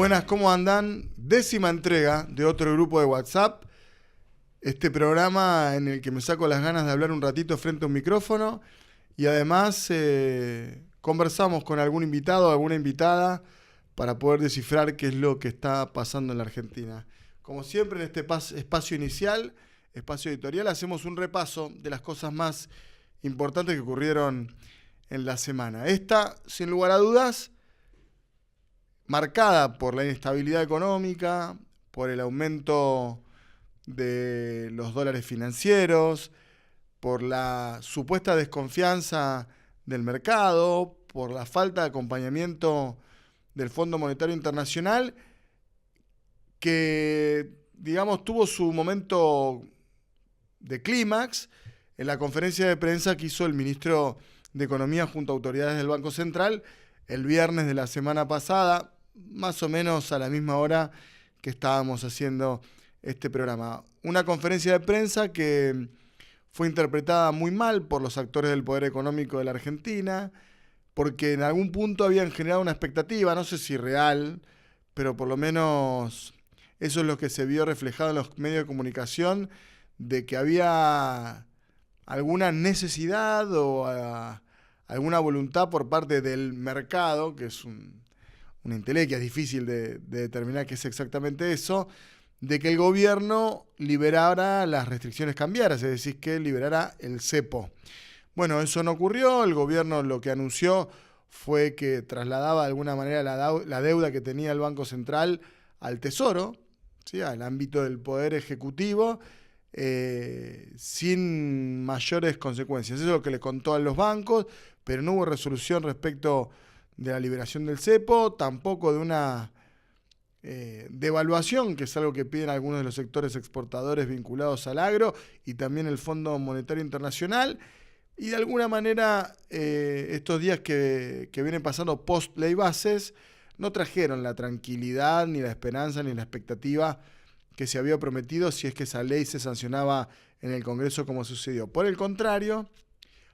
Buenas, ¿cómo andan? 10ª entrega de otro grupo de WhatsApp. Este programa en el que me saco las ganas de hablar un ratito frente a un micrófono y además conversamos con algún invitado o alguna invitada para poder descifrar qué es lo que está pasando en la Argentina. Como siempre, en este espacio inicial, espacio editorial, hacemos un repaso de las cosas más importantes que ocurrieron en la semana. Esta, sin lugar a dudas, marcada por la inestabilidad económica, por el aumento de los dólares financieros, por la supuesta desconfianza del mercado, por la falta de acompañamiento del Fondo Monetario Internacional, que, digamos, tuvo su momento de clímax en la conferencia de prensa que hizo el ministro de Economía junto a autoridades del Banco Central el viernes de la semana pasada, más o menos a la misma hora que estábamos haciendo este programa. Una conferencia de prensa que fue interpretada muy mal por los actores del poder económico de la Argentina, porque en algún punto habían generado una expectativa, no sé si real, pero por lo menos eso es lo que se vio reflejado en los medios de comunicación, de que había alguna necesidad o alguna voluntad por parte del mercado, que es una entelequia, es difícil de determinar qué es exactamente eso, de que el gobierno liberara las restricciones cambiarias, es decir, que liberara el cepo. Bueno, eso no ocurrió. El gobierno lo que anunció fue que trasladaba de alguna manera la deuda que tenía el Banco Central al Tesoro, ¿sí?, al ámbito del Poder Ejecutivo, sin mayores consecuencias. Eso es lo que le contó a los bancos, pero no hubo resolución respecto de la liberación del cepo, tampoco de una devaluación, que es algo que piden algunos de los sectores exportadores vinculados al agro y también el Fondo Monetario Internacional. Y de alguna manera estos días que vienen pasando post ley bases no trajeron la tranquilidad, ni la esperanza, ni la expectativa que se había prometido si es que esa ley se sancionaba en el Congreso como sucedió. Por el contrario,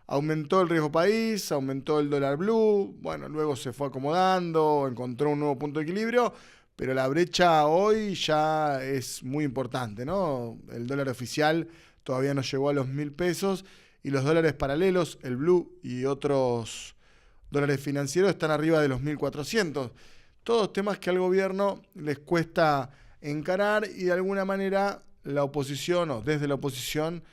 aumentó el riesgo país, aumentó el dólar blue, bueno, luego se fue acomodando, encontró un nuevo punto de equilibrio, pero la brecha hoy ya es muy importante, ¿no? El dólar oficial todavía no llegó a los 1.000 pesos y los dólares paralelos, el blue y otros dólares financieros están arriba de los 1.400. Todos temas que al gobierno les cuesta encarar y de alguna manera la oposición, o desde la oposición,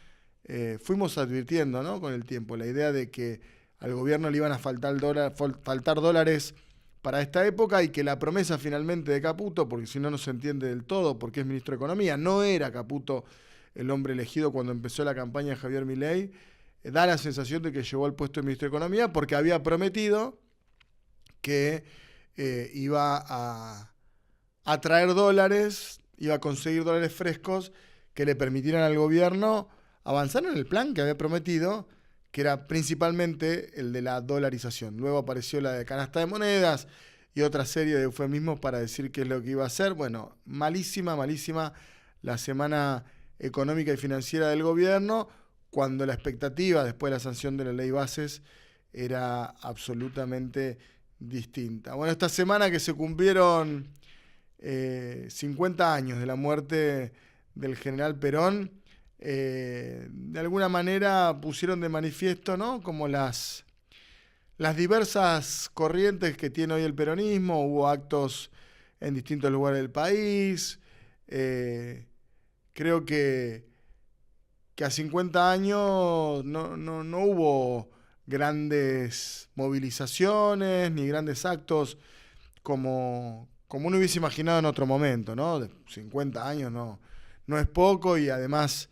fuimos advirtiendo, ¿no?, con el tiempo, la idea de que al gobierno le iban a faltar dólares para esta época y que la promesa finalmente de Caputo, porque si no, no se entiende del todo porque es ministro de Economía, no era Caputo el hombre elegido cuando empezó la campaña de Javier Milei, da la sensación de que llegó al puesto de ministro de Economía porque había prometido que iba a traer dólares, iba a conseguir dólares frescos que le permitieran al gobierno avanzar en el plan que había prometido, que era principalmente el de la dolarización. Luego apareció la de canasta de monedas y otra serie de eufemismos para decir qué es lo que iba a hacer. Bueno, malísima la semana económica y financiera del gobierno, cuando la expectativa después de la sanción de la ley bases era absolutamente distinta. Bueno, esta semana que se cumplieron 50 años de la muerte del general Perón, de alguna manera pusieron de manifiesto, ¿no?, como las diversas corrientes que tiene hoy el peronismo. Hubo actos en distintos lugares del país. Creo que a 50 años no hubo grandes movilizaciones ni grandes actos como uno hubiese imaginado en otro momento, ¿no? De 50 años no es poco, y además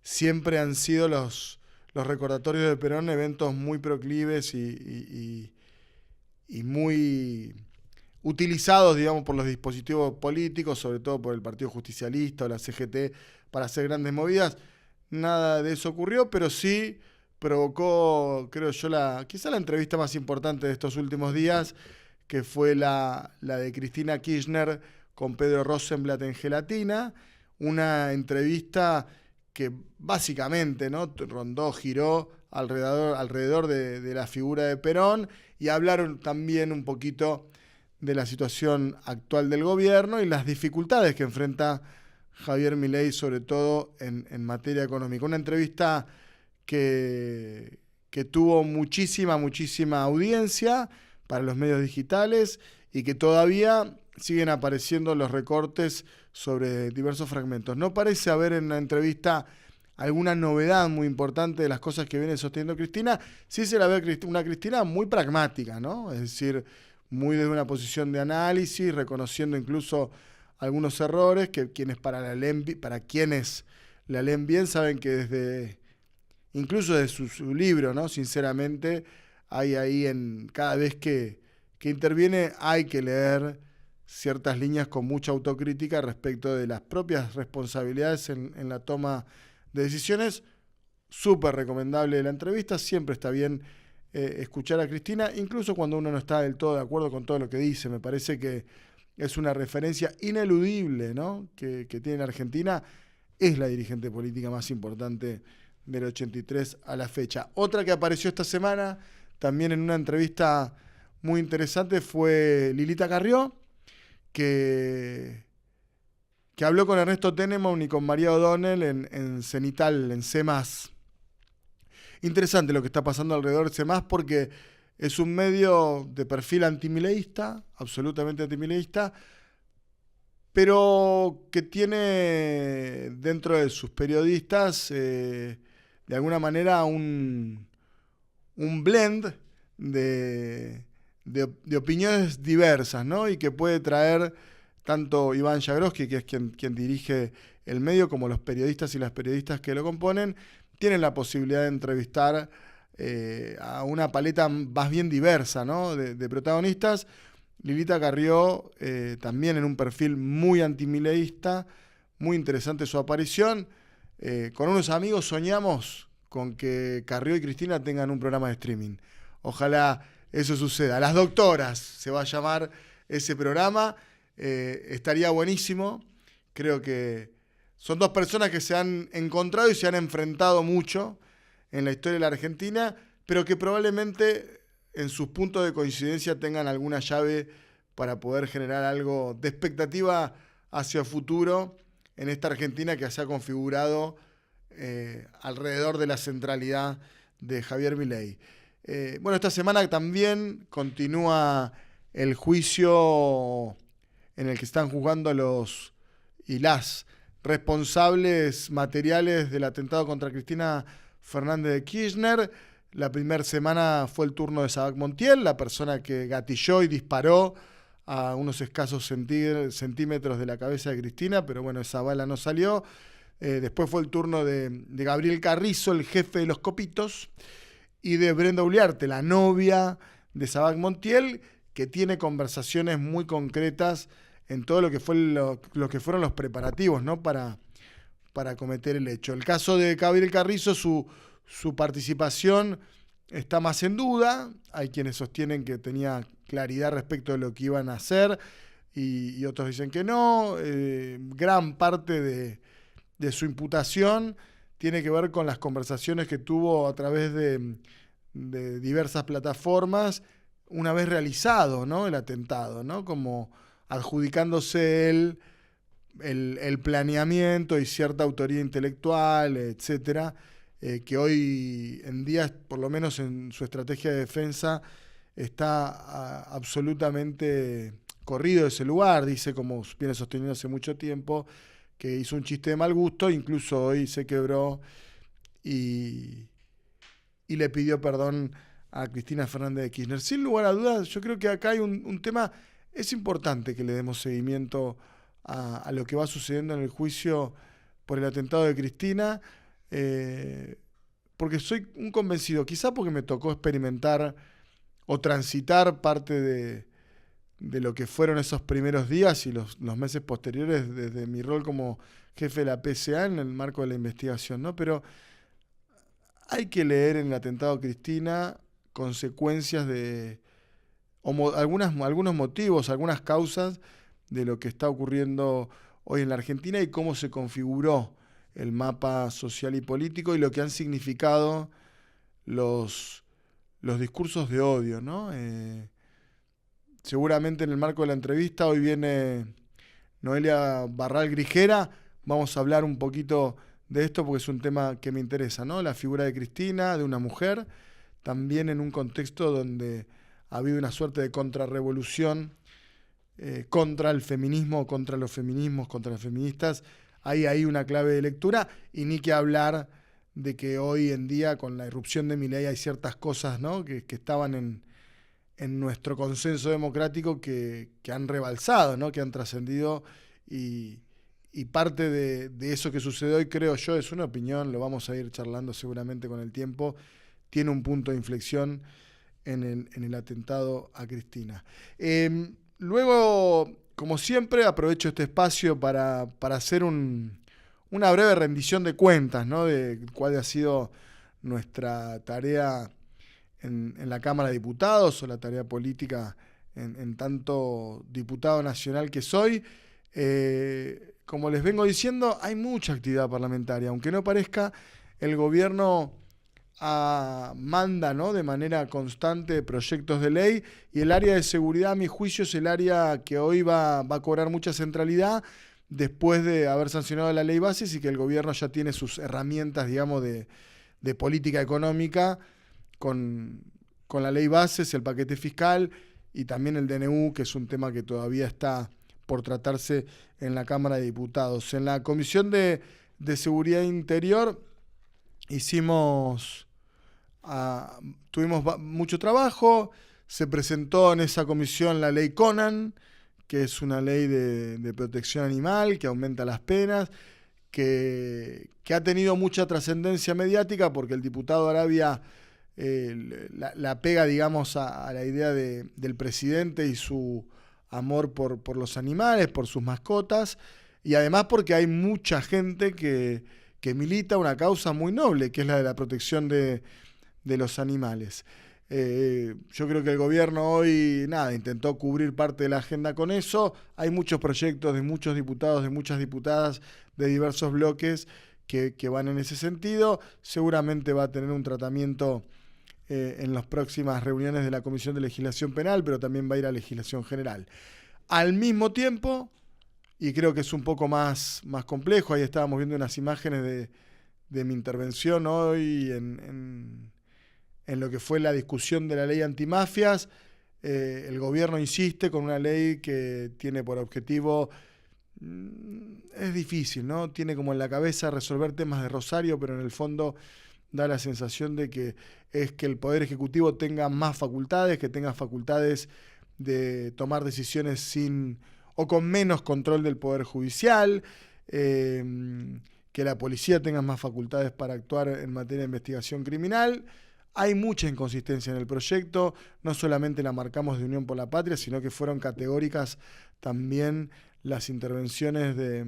siempre han sido los recordatorios de Perón eventos muy proclives y muy utilizados, digamos, por los dispositivos políticos, sobre todo por el Partido Justicialista o la CGT, para hacer grandes movidas. Nada de eso ocurrió, pero sí provocó, creo yo, quizá la entrevista más importante de estos últimos días, que fue la de Cristina Kirchner con Pedro Rosenblatt en Gelatina, una entrevista que básicamente, ¿no?, giró alrededor de la figura de Perón, y hablaron también un poquito de la situación actual del gobierno y las dificultades que enfrenta Javier Milei, sobre todo en materia económica. Una entrevista que tuvo muchísima audiencia para los medios digitales y que todavía siguen apareciendo los recortes sobre diversos fragmentos. No parece haber en la entrevista alguna novedad muy importante de las cosas que viene sosteniendo Cristina. Sí se la ve una Cristina muy pragmática, ¿no? Es decir, muy desde una posición de análisis, reconociendo incluso algunos errores que para quienes la leen bien saben que incluso desde su libro, ¿no? Sinceramente, hay ahí cada vez que interviene hay que leer ciertas líneas con mucha autocrítica respecto de las propias responsabilidades en la toma de decisiones. Súper recomendable la entrevista, siempre está bien escuchar a Cristina, incluso cuando uno no está del todo de acuerdo con todo lo que dice. Me parece que es una referencia ineludible, ¿no? que tiene la Argentina. Es la dirigente política más importante del 83 a la fecha. Otra que apareció esta semana, también en una entrevista muy interesante, fue Lilita Carrió, que habló con Ernesto Tenenbaum y con María O'Donnell en Cenital, en C+. Interesante lo que está pasando alrededor de C+, porque es un medio de perfil antimileísta, absolutamente antimileísta, pero que tiene dentro de sus periodistas de alguna manera un blend de opiniones diversas, ¿no? Y que puede traer tanto Iván Jagroski, que es quien dirige el medio, como los periodistas y las periodistas que lo componen, tienen la posibilidad de entrevistar a una paleta más bien diversa, ¿no? de protagonistas. Lilita Carrió, también en un perfil muy antimileísta, muy interesante su aparición. Con unos amigos soñamos con que Carrió y Cristina tengan un programa de streaming. Ojalá eso suceda. Las Doctoras se va a llamar ese programa. Estaría buenísimo. Creo que son dos personas que se han encontrado y se han enfrentado mucho en la historia de la Argentina, pero que probablemente en sus puntos de coincidencia tengan alguna llave para poder generar algo de expectativa hacia el futuro en esta Argentina que se ha configurado alrededor de la centralidad de Javier Milei. Bueno, esta semana también continúa el juicio en el que están juzgando los y las responsables materiales del atentado contra Cristina Fernández de Kirchner. La primera semana fue el turno de Sabac Montiel, la persona que gatilló y disparó a unos escasos centímetros de la cabeza de Cristina, pero bueno, esa bala no salió. Después fue el turno de Gabriel Carrizo, el jefe de los Copitos, y de Brenda Uliarte, la novia de Sabac Montiel, que tiene conversaciones muy concretas en todo lo que fueron los preparativos, ¿no? para cometer el hecho. El caso de Gabriel Carrizo, su participación está más en duda. Hay quienes sostienen que tenía claridad respecto de lo que iban a hacer y otros dicen que no. Gran parte de su imputación tiene que ver con las conversaciones que tuvo a través de diversas plataformas una vez realizado, ¿no? el atentado, ¿no? Como adjudicándose él el planeamiento y cierta autoría intelectual, etcétera, que hoy en día, por lo menos en su estrategia de defensa, está absolutamente corrido de ese lugar. Dice, como viene sosteniendo hace mucho tiempo, que hizo un chiste de mal gusto, incluso hoy se quebró y le pidió perdón a Cristina Fernández de Kirchner. Sin lugar a dudas, yo creo que acá hay un tema. Es importante que le demos seguimiento a lo que va sucediendo en el juicio por el atentado de Cristina, porque soy un convencido, quizá porque me tocó experimentar o transitar parte de lo que fueron esos primeros días y los meses posteriores desde mi rol como jefe de la PCA en el marco de la investigación, ¿no? Pero hay que leer en el atentado de Cristina consecuencias algunos motivos, algunas causas de lo que está ocurriendo hoy en la Argentina y cómo se configuró el mapa social y político y lo que han significado los discursos de odio, ¿no? seguramente en el marco de la entrevista hoy viene Noelia Barral Grijera. Vamos a hablar un poquito de esto porque es un tema que me interesa, ¿no? La figura de Cristina, de una mujer, también en un contexto donde ha habido una suerte de contrarrevolución contra el feminismo, contra los feminismos, contra las feministas. Hay ahí una clave de lectura, y ni que hablar de que hoy en día con la irrupción de Milei hay ciertas cosas, ¿no?, que estaban en nuestro consenso democrático que han rebalsado, ¿no?, que han trascendido, y parte de eso que sucede hoy, creo yo, es una opinión, lo vamos a ir charlando seguramente con el tiempo, tiene un punto de inflexión en el atentado a Cristina. Luego, como siempre, aprovecho este espacio para hacer una breve rendición de cuentas, ¿no?, de cuál ha sido nuestra tarea en la Cámara de Diputados, o la tarea política en tanto diputado nacional que soy. Como les vengo diciendo, hay mucha actividad parlamentaria. Aunque no parezca, el gobierno manda, ¿no?, de manera constante proyectos de ley, y el área de seguridad, a mi juicio, es el área que hoy va a cobrar mucha centralidad después de haber sancionado la ley bases, y que el gobierno ya tiene sus herramientas, digamos, de política económica con la ley bases, el paquete fiscal y también el DNU, que es un tema que todavía está por tratarse en la Cámara de Diputados. En la Comisión de Seguridad Interior tuvimos mucho trabajo. Se presentó en esa comisión la ley Conan, que es una ley de protección animal que aumenta las penas, que ha tenido mucha trascendencia mediática porque el diputado Arabia la pega, digamos, a la idea del presidente y su amor por los animales, por sus mascotas, y además porque hay mucha gente que milita una causa muy noble, que es la de la protección de los animales. Yo creo que el gobierno hoy, intentó cubrir parte de la agenda con eso. Hay muchos proyectos de muchos diputados, de muchas diputadas, de diversos bloques que van en ese sentido. Seguramente va a tener un tratamiento en las próximas reuniones de la Comisión de Legislación Penal, pero también va a ir a Legislación General. Al mismo tiempo, y creo que es un poco más complejo, ahí estábamos viendo unas imágenes de mi intervención hoy en lo que fue la discusión de la ley antimafias. El gobierno insiste con una ley que tiene por objetivo, es difícil, ¿no?, tiene como en la cabeza resolver temas de Rosario, pero en el fondo da la sensación de que es que el Poder Ejecutivo tenga más facultades, que tenga facultades de tomar decisiones sin o con menos control del Poder Judicial, que la policía tenga más facultades para actuar en materia de investigación criminal. Hay mucha inconsistencia en el proyecto, no solamente la marcamos de Unión por la Patria, sino que fueron categóricas también las intervenciones de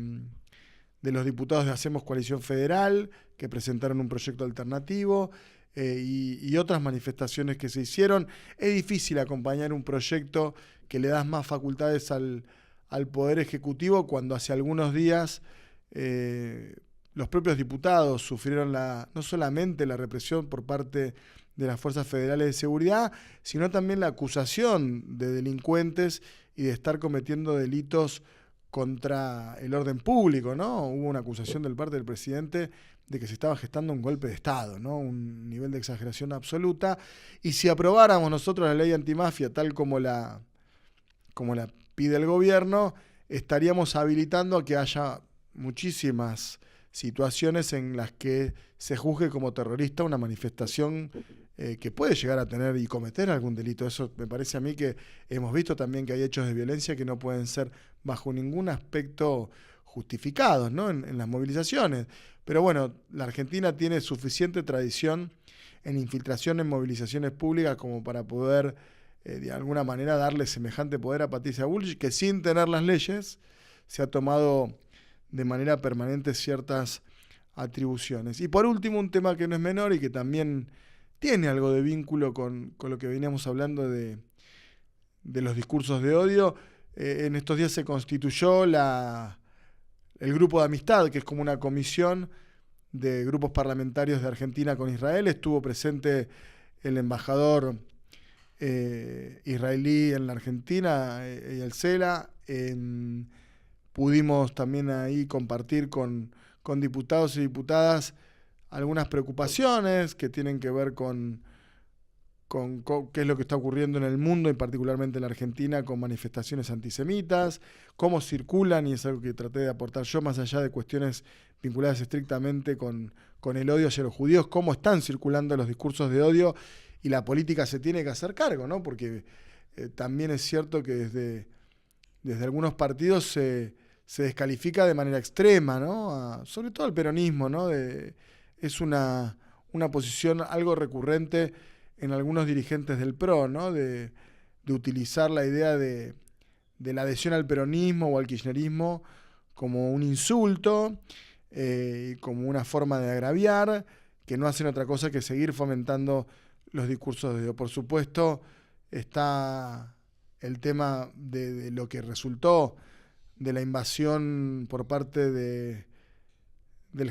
los diputados de Hacemos Coalición Federal, que presentaron un proyecto alternativo, y otras manifestaciones que se hicieron. Es difícil acompañar un proyecto que le das más facultades al Poder Ejecutivo cuando hace algunos días los propios diputados sufrieron no solamente la represión por parte de las fuerzas federales de seguridad, sino también la acusación de delincuentes y de estar cometiendo delitos contra el orden público, ¿no? Hubo una acusación del parte del presidente de que se estaba gestando un golpe de Estado, ¿no?, un nivel de exageración absoluta. Y si aprobáramos nosotros la ley antimafia tal como la pide el gobierno, estaríamos habilitando a que haya muchísimas situaciones en las que se juzgue como terrorista una manifestación que puede llegar a tener y cometer algún delito. Eso me parece a mí que hemos visto también que hay hechos de violencia que no pueden ser bajo ningún aspecto justificados, ¿no?, en las movilizaciones. Pero bueno, la Argentina tiene suficiente tradición en infiltración en movilizaciones públicas como para poder de alguna manera darle semejante poder a Patricia Bullrich, que sin tener las leyes se ha tomado de manera permanente ciertas atribuciones. Y por último, un tema que no es menor y que también tiene algo de vínculo con lo que veníamos hablando de los discursos de odio. En estos días se constituyó el Grupo de Amistad, que es como una comisión de grupos parlamentarios de Argentina con Israel. Estuvo presente el embajador israelí en la Argentina y el CELA. Pudimos también ahí compartir con diputados y diputadas algunas preocupaciones que tienen que ver con qué es lo que está ocurriendo en el mundo y particularmente en la Argentina con manifestaciones antisemitas, cómo circulan, y es algo que traté de aportar yo más allá de cuestiones vinculadas estrictamente con el odio hacia los judíos, cómo están circulando los discursos de odio, y la política se tiene que hacer cargo, ¿no? Porque también es cierto que desde algunos partidos se descalifica de manera extrema, ¿no? Sobre todo el peronismo, ¿no? Es una posición algo recurrente en algunos dirigentes del PRO, ¿no? De utilizar la idea de la adhesión al peronismo o al kirchnerismo como un insulto, como una forma de agraviar, que no hacen otra cosa que seguir fomentando los discursos de odio. Por supuesto, está el tema de lo que resultó de la invasión por parte del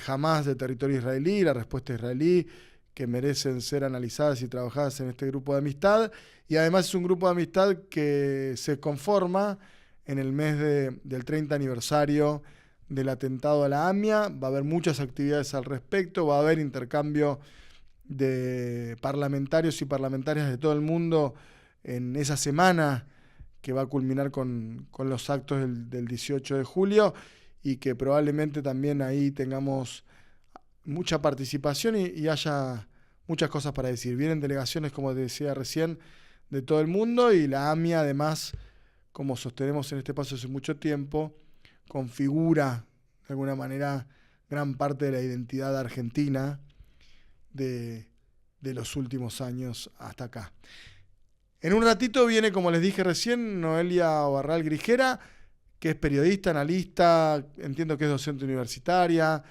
Hamás del territorio israelí, la respuesta israelí, que merecen ser analizadas y trabajadas en este grupo de amistad. Y además es un grupo de amistad que se conforma en el mes del 30 aniversario del atentado a la AMIA. Va a haber muchas actividades al respecto, va a haber intercambio de parlamentarios y parlamentarias de todo el mundo en esa semana que va a culminar con los actos del 18 de julio, y que probablemente también ahí tengamos mucha participación y haya muchas cosas para decir. Vienen delegaciones, como decía recién, de todo el mundo, y la AMIA además, como sostenemos en este espacio hace mucho tiempo, configura de alguna manera gran parte de la identidad argentina de los últimos años hasta acá. En un ratito viene, como les dije recién, Noelia Barral Grijera, que es periodista, analista, entiendo que es docente universitaria,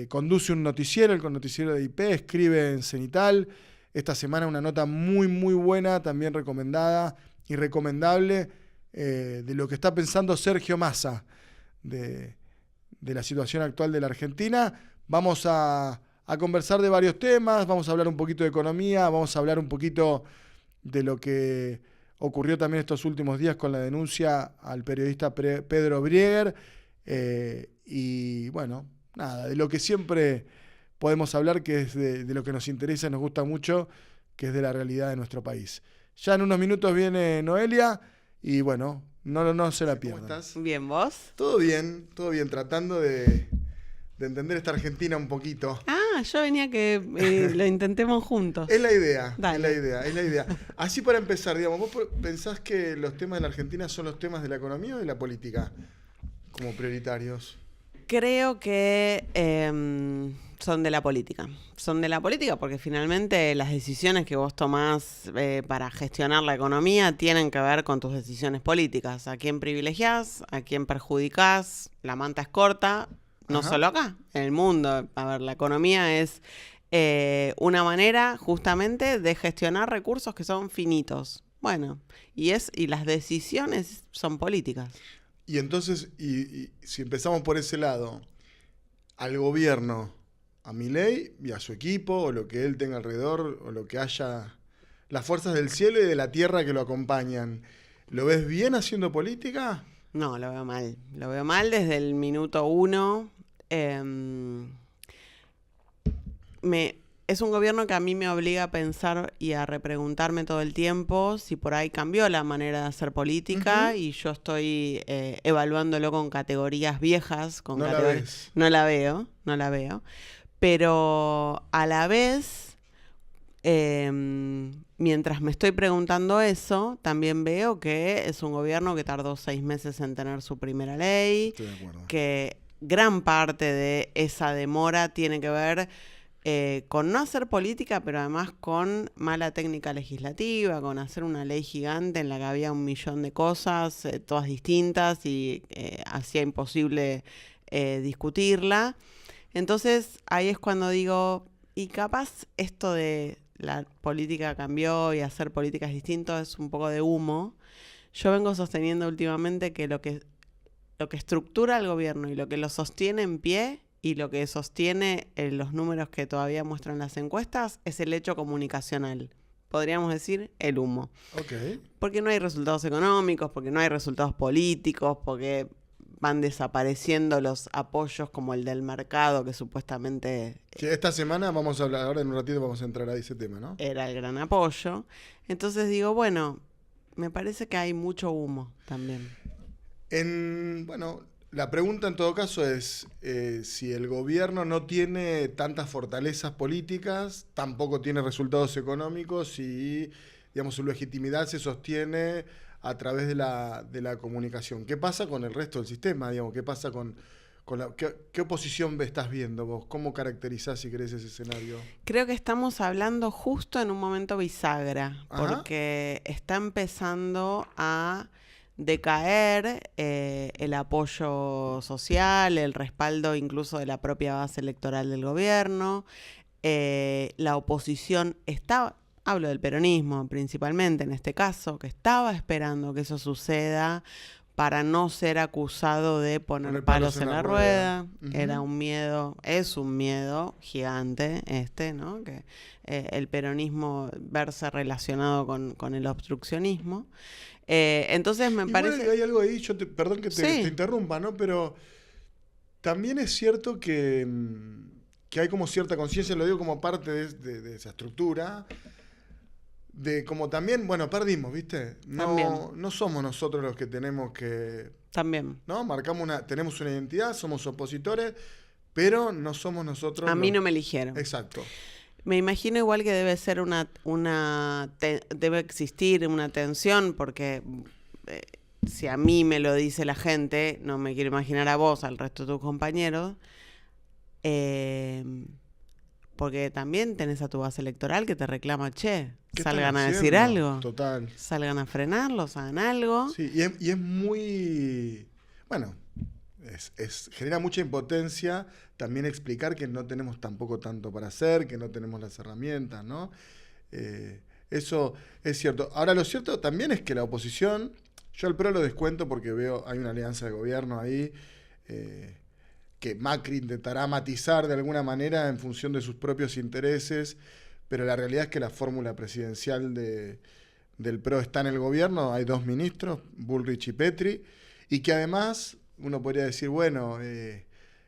conduce un noticiero, el noticiero de IP, escribe en Cenital. Esta semana una nota muy, muy buena, también recomendada y recomendable, de lo que está pensando Sergio Massa, de la situación actual de la Argentina. Vamos a conversar de varios temas, vamos a hablar un poquito de economía, vamos a hablar un poquito de lo que ocurrió también estos últimos días con la denuncia al periodista Pedro Brieger, y bueno, nada, de lo que siempre podemos hablar, que es de lo que nos interesa y nos gusta mucho, que es de la realidad de nuestro país. Ya en unos minutos viene Noelia y bueno, no se la pierdan. ¿Cómo estás? Bien, ¿vos? Todo bien, tratando de entender esta Argentina un poquito. Yo venía que lo intentemos juntos. Es la idea, Dale. es la idea. Así para empezar, digamos, ¿vos pensás que los temas de la Argentina son los temas de la economía o de la política como prioritarios? Creo que son de la política. Son de la política porque finalmente las decisiones que vos tomás para gestionar la economía tienen que ver con tus decisiones políticas. A quién privilegiás, a quién perjudicás, la manta es corta. No Ajá. solo acá, en el mundo. A ver, la economía es una manera justamente de gestionar recursos que son finitos. Bueno, y las decisiones son políticas. Y entonces, y si empezamos por ese lado, al gobierno, a Milei y a su equipo, o lo que él tenga alrededor, o lo que haya, las fuerzas del cielo y de la tierra que lo acompañan, ¿lo ves bien haciendo política? No, lo veo mal. Lo veo mal desde el minuto 1. Es un gobierno que a mí me obliga a pensar y a repreguntarme todo el tiempo si por ahí cambió la manera de hacer política, y yo estoy evaluándolo con categorías viejas. No la ves. No la veo. Pero a la vez, mientras me estoy preguntando eso, también veo que es un gobierno que tardó 6 meses en tener su primera ley. Estoy de acuerdo. Que gran parte de esa demora tiene que ver con no hacer política, pero además con mala técnica legislativa, con hacer una ley gigante en la que había 1 millón de cosas, todas distintas, y hacía imposible discutirla. Entonces ahí es cuando digo, y capaz esto de la política cambió y hacer políticas distintas es un poco de humo. Yo vengo sosteniendo últimamente que lo que estructura el gobierno y lo que lo sostiene en pie y lo que sostiene los números que todavía muestran las encuestas es el hecho comunicacional. podríamos decir, el humo. Ok. Porque no hay resultados económicos, porque no hay resultados políticos, porque van desapareciendo los apoyos como el del mercado, que supuestamente Sí, esta semana vamos a hablar, ahora en un ratito vamos a entrar a ese tema, ¿no? era el gran apoyo. Entonces digo, bueno, me parece que hay mucho humo también. Bueno, la pregunta en todo caso es si el gobierno no tiene tantas fortalezas políticas, tampoco tiene resultados económicos y, digamos, su legitimidad se sostiene a través de la comunicación. ¿Qué pasa con el resto del sistema? Digamos, ¿qué pasa con ¿qué oposición estás viendo vos? ¿Cómo caracterizás, si querés, ese escenario? Creo que estamos hablando justo en un momento bisagra, Ajá. porque está empezando a decaer el apoyo social, el respaldo incluso de la propia base electoral del gobierno. La oposición está, hablo del peronismo principalmente en este caso, que estaba esperando que eso suceda para no ser acusado de poner palos en la rueda. Uh-huh. Era un miedo, es un miedo gigante ¿no? Que el peronismo verse relacionado con el obstruccionismo. Entonces me parece... Hay algo ahí, perdón que te interrumpa, ¿no? Pero también es cierto que hay como cierta conciencia, lo digo como parte de esa estructura, de como también, bueno, perdimos, ¿viste? No somos nosotros los que tenemos que... También. ¿No? Tenemos una identidad, somos opositores, pero no somos nosotros... A mí no me eligieron. Exacto. Me imagino igual que debe ser debe existir una tensión, porque si a mí me lo dice la gente, no me quiero imaginar a vos, al resto de tus compañeros, porque también tenés a tu base electoral que te reclama, salgan a decir algo. Total. Salgan a frenarlos, hagan algo. Sí, y es muy... Bueno, genera mucha impotencia también explicar que no tenemos tampoco tanto para hacer, que no tenemos las herramientas, ¿no? Eso es cierto. Ahora, lo cierto también es que la oposición, yo al PRO lo descuento porque hay una alianza de gobierno ahí, que Macri intentará matizar de alguna manera en función de sus propios intereses, pero la realidad es que la fórmula presidencial del PRO está en el gobierno, hay 2 ministros, Bullrich y Petri, y que además uno podría decir, bueno,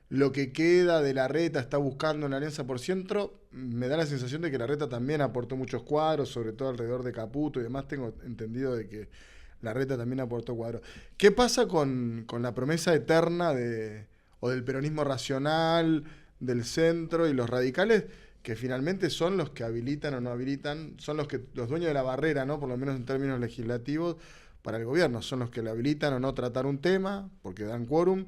lo que queda de Larreta está buscando una alianza por centro, me da la sensación de que Larreta también aportó muchos cuadros, sobre todo alrededor de Caputo y demás, tengo entendido de que Larreta también aportó cuadros. ¿Qué pasa con la promesa eterna o del peronismo racional, del centro y los radicales, que finalmente son los que habilitan o no habilitan, son los dueños de la barrera, ¿no? Por lo menos en términos legislativos, para el gobierno, son los que le habilitan o no tratar un tema, porque dan quórum,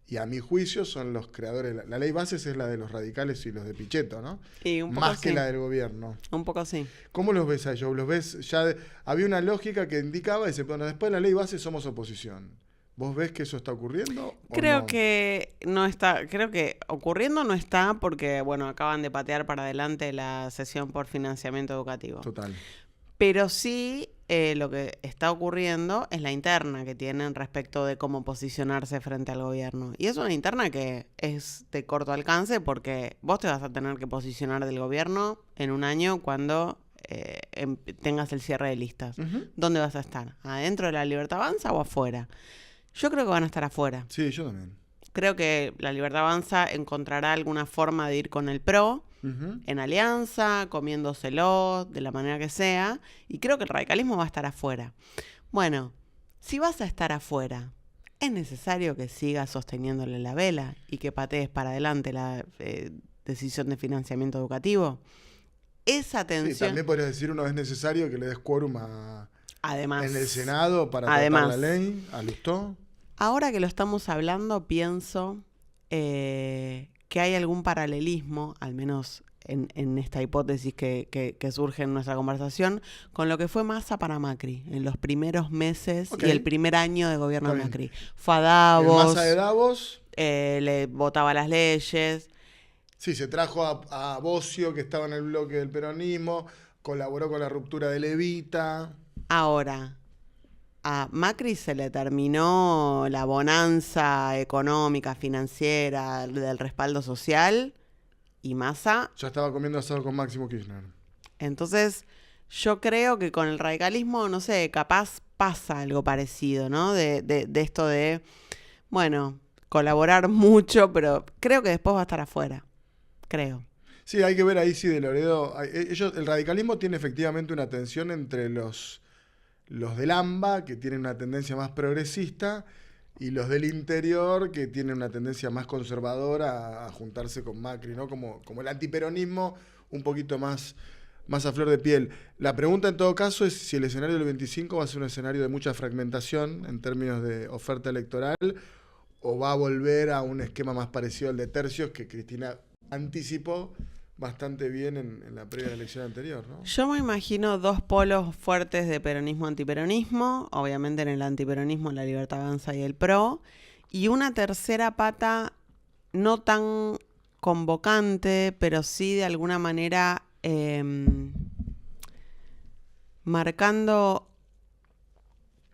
y a mi juicio son los creadores. La ley bases es la de los radicales y los de Pichetto, ¿no? Y un poco más que sí. la del gobierno. Un poco sí. ¿Cómo los ves a ellos? ¿Los ves ya? Había una lógica que indicaba, dice, bueno, después de la ley base somos oposición. ¿Vos ves que eso está ocurriendo? Creo no? que no está, creo que ocurriendo no está porque, bueno, acaban de patear para adelante la sesión por financiamiento educativo. Total. Pero sí, lo que está ocurriendo es la interna que tienen respecto de cómo posicionarse frente al gobierno. Y es una interna que es de corto alcance porque vos te vas a tener que posicionar del gobierno en un año cuando tengas el cierre de listas. Uh-huh. ¿Dónde vas a estar? ¿Adentro de la Libertad Avanza o afuera? Yo creo que van a estar afuera. Sí, yo también. Creo que la Libertad Avanza encontrará alguna forma de ir con el PRO, uh-huh, en alianza, comiéndoselo, de la manera que sea, y creo que el radicalismo va a estar afuera. Bueno, si vas a estar afuera, ¿es necesario que sigas sosteniéndole la vela y que patees para adelante la decisión de financiamiento educativo? Esa tensión... Sí, también podrías decir, es necesario que le des quórum Además, en el Senado para tratar la ley, a Lustó. Ahora que lo estamos hablando, pienso que hay algún paralelismo, al menos en esta hipótesis que surge en nuestra conversación, con lo que fue Massa para Macri en los primeros meses y el primer año de gobierno de Macri. Fue a Davos. El Massa de Davos. Le votaba las leyes. Sí, se trajo a Bocio, que estaba en el bloque del peronismo, colaboró con la ruptura de Levita. Ahora, a Macri se le terminó la bonanza económica, financiera, del respaldo social, y Massa... Ya estaba comiendo asado con Máximo Kirchner. Entonces, Yo creo que con el radicalismo, no sé, capaz pasa algo parecido, ¿no? De esto de, bueno, colaborar mucho, pero creo que después va a estar afuera. Creo. Sí, hay que ver ahí si de Loredo... el radicalismo tiene efectivamente una tensión entre los del AMBA, que tienen una tendencia más progresista, y los del interior, que tienen una tendencia más conservadora a juntarse con Macri, ¿no? Como el antiperonismo un poquito más a flor de piel. La pregunta en todo caso es si el escenario del 25 va a ser un escenario de mucha fragmentación en términos de oferta electoral, o va a volver a un esquema más parecido al de tercios que Cristina anticipó bastante bien en la previa de la elección anterior, ¿no? Yo me imagino dos polos fuertes de peronismo-antiperonismo, obviamente en el antiperonismo la Libertad Avanza y el PRO, y una tercera pata no tan convocante, pero sí de alguna manera marcando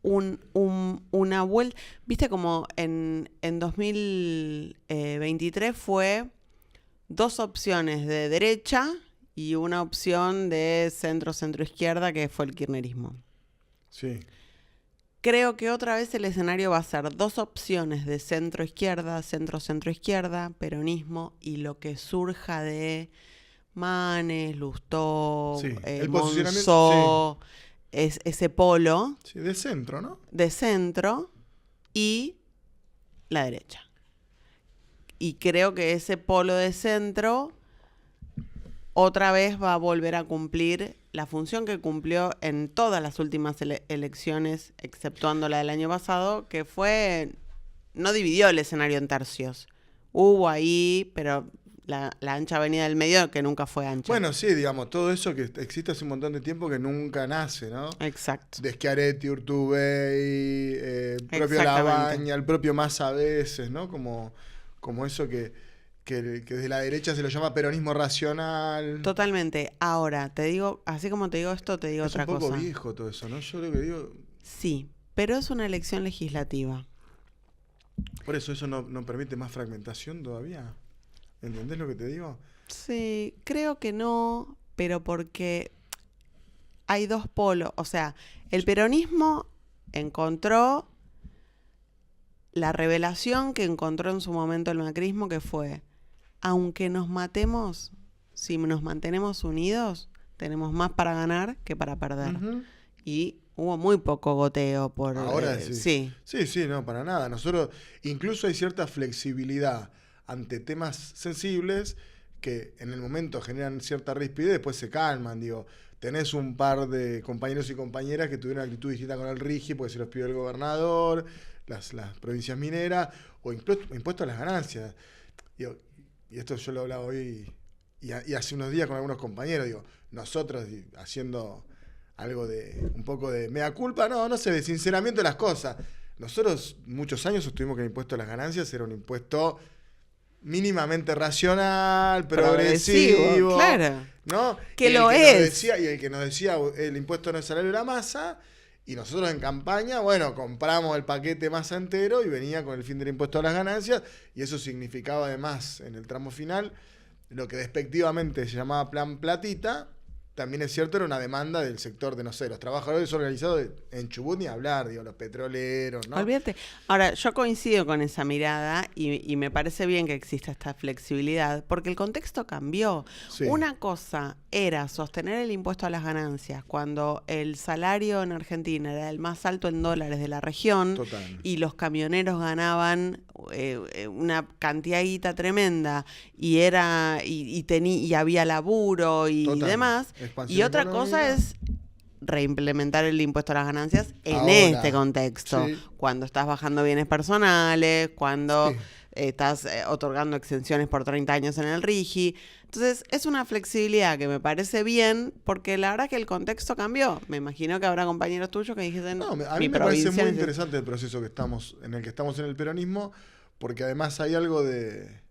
una vuelta. Viste como en 2023 fue dos opciones de derecha y una opción de centro-centroizquierda, que fue el kirchnerismo. Sí. Creo que otra vez el escenario va a ser dos opciones de centro-izquierda, centro-centroizquierda, peronismo, y lo que surja de Manes, Lustó, Sí, el Monzó, posicionamiento, es ese polo sí, de centro, ¿no? de centro y la derecha. Y creo que ese polo de centro otra vez va a volver a cumplir la función que cumplió en todas las últimas elecciones, exceptuando la del año pasado, que fue, no dividió el escenario en tercios. Hubo ahí, pero la ancha avenida del medio que nunca fue ancha. Bueno, sí, digamos, todo eso que existe hace un montón de tiempo que nunca nace, ¿no? Exacto. De Schiaretti, Urtubey, el propio Labaña, el propio Massa a veces, ¿no? Como eso que desde la derecha se lo llama peronismo racional. Totalmente. Ahora, te digo, así como te digo esto, te digo otra cosa. Es un poco viejo todo eso, ¿no? Yo lo que digo... Sí, pero es una elección legislativa. Por eso no permite más fragmentación todavía. ¿Entendés lo que te digo? Sí, creo que no, pero porque hay dos polos. O sea, el peronismo encontró la revelación que encontró en su momento el macrismo, que fue, aunque nos matemos, si nos mantenemos unidos, tenemos más para ganar que para perder. Uh-huh. Y hubo muy poco goteo por... Ahora sí. Sí, no, para nada. Nosotros, incluso hay cierta flexibilidad ante temas sensibles que en el momento generan cierta rispidez y después se calman. Digo, tenés un par de compañeros y compañeras que tuvieron una actitud distinta con el RIGI porque se los pidió el gobernador, las provincias mineras, o impuesto a las ganancias. Digo, y esto yo lo he hablado hoy y hace unos días con algunos compañeros. Digo, nosotros haciendo algo de un poco de mea culpa, no sé, de sinceramiento de las cosas. Nosotros muchos años sostuvimos que el impuesto a las ganancias era un impuesto mínimamente racional, progresivo, claro, ¿no? Que lo es. Y el que nos decía el impuesto no es salario de la masa, y nosotros en campaña, bueno, compramos el paquete masa entero y venía con el fin del impuesto a las ganancias, y eso significaba además en el tramo final lo que despectivamente se llamaba plan platita. También es cierto, era una demanda del sector de, no sé, los trabajadores organizados en Chubut, ni hablar, digo, los petroleros, ¿no? Olvídate. Ahora, yo coincido con esa mirada y me parece bien que exista esta flexibilidad, porque el contexto cambió. Sí. Una cosa era sostener el impuesto a las ganancias cuando el salario en Argentina era el más alto en dólares de la región. Total. Y los camioneros ganaban una cantidad de guita tremenda y había laburo y Total. Demás. Expansión y otra económica. cosa es reimplementar el impuesto a las ganancias en ahora, este contexto, sí. Cuando estás bajando bienes personales, cuando sí. Estás otorgando exenciones por 30 años en el RIGI. Entonces, es una flexibilidad que me parece bien, porque la verdad es que el contexto cambió. Me imagino que habrá compañeros tuyos que dijesen... No, a mí me parece muy interesante el proceso en el que estamos en el peronismo, porque además hay algo de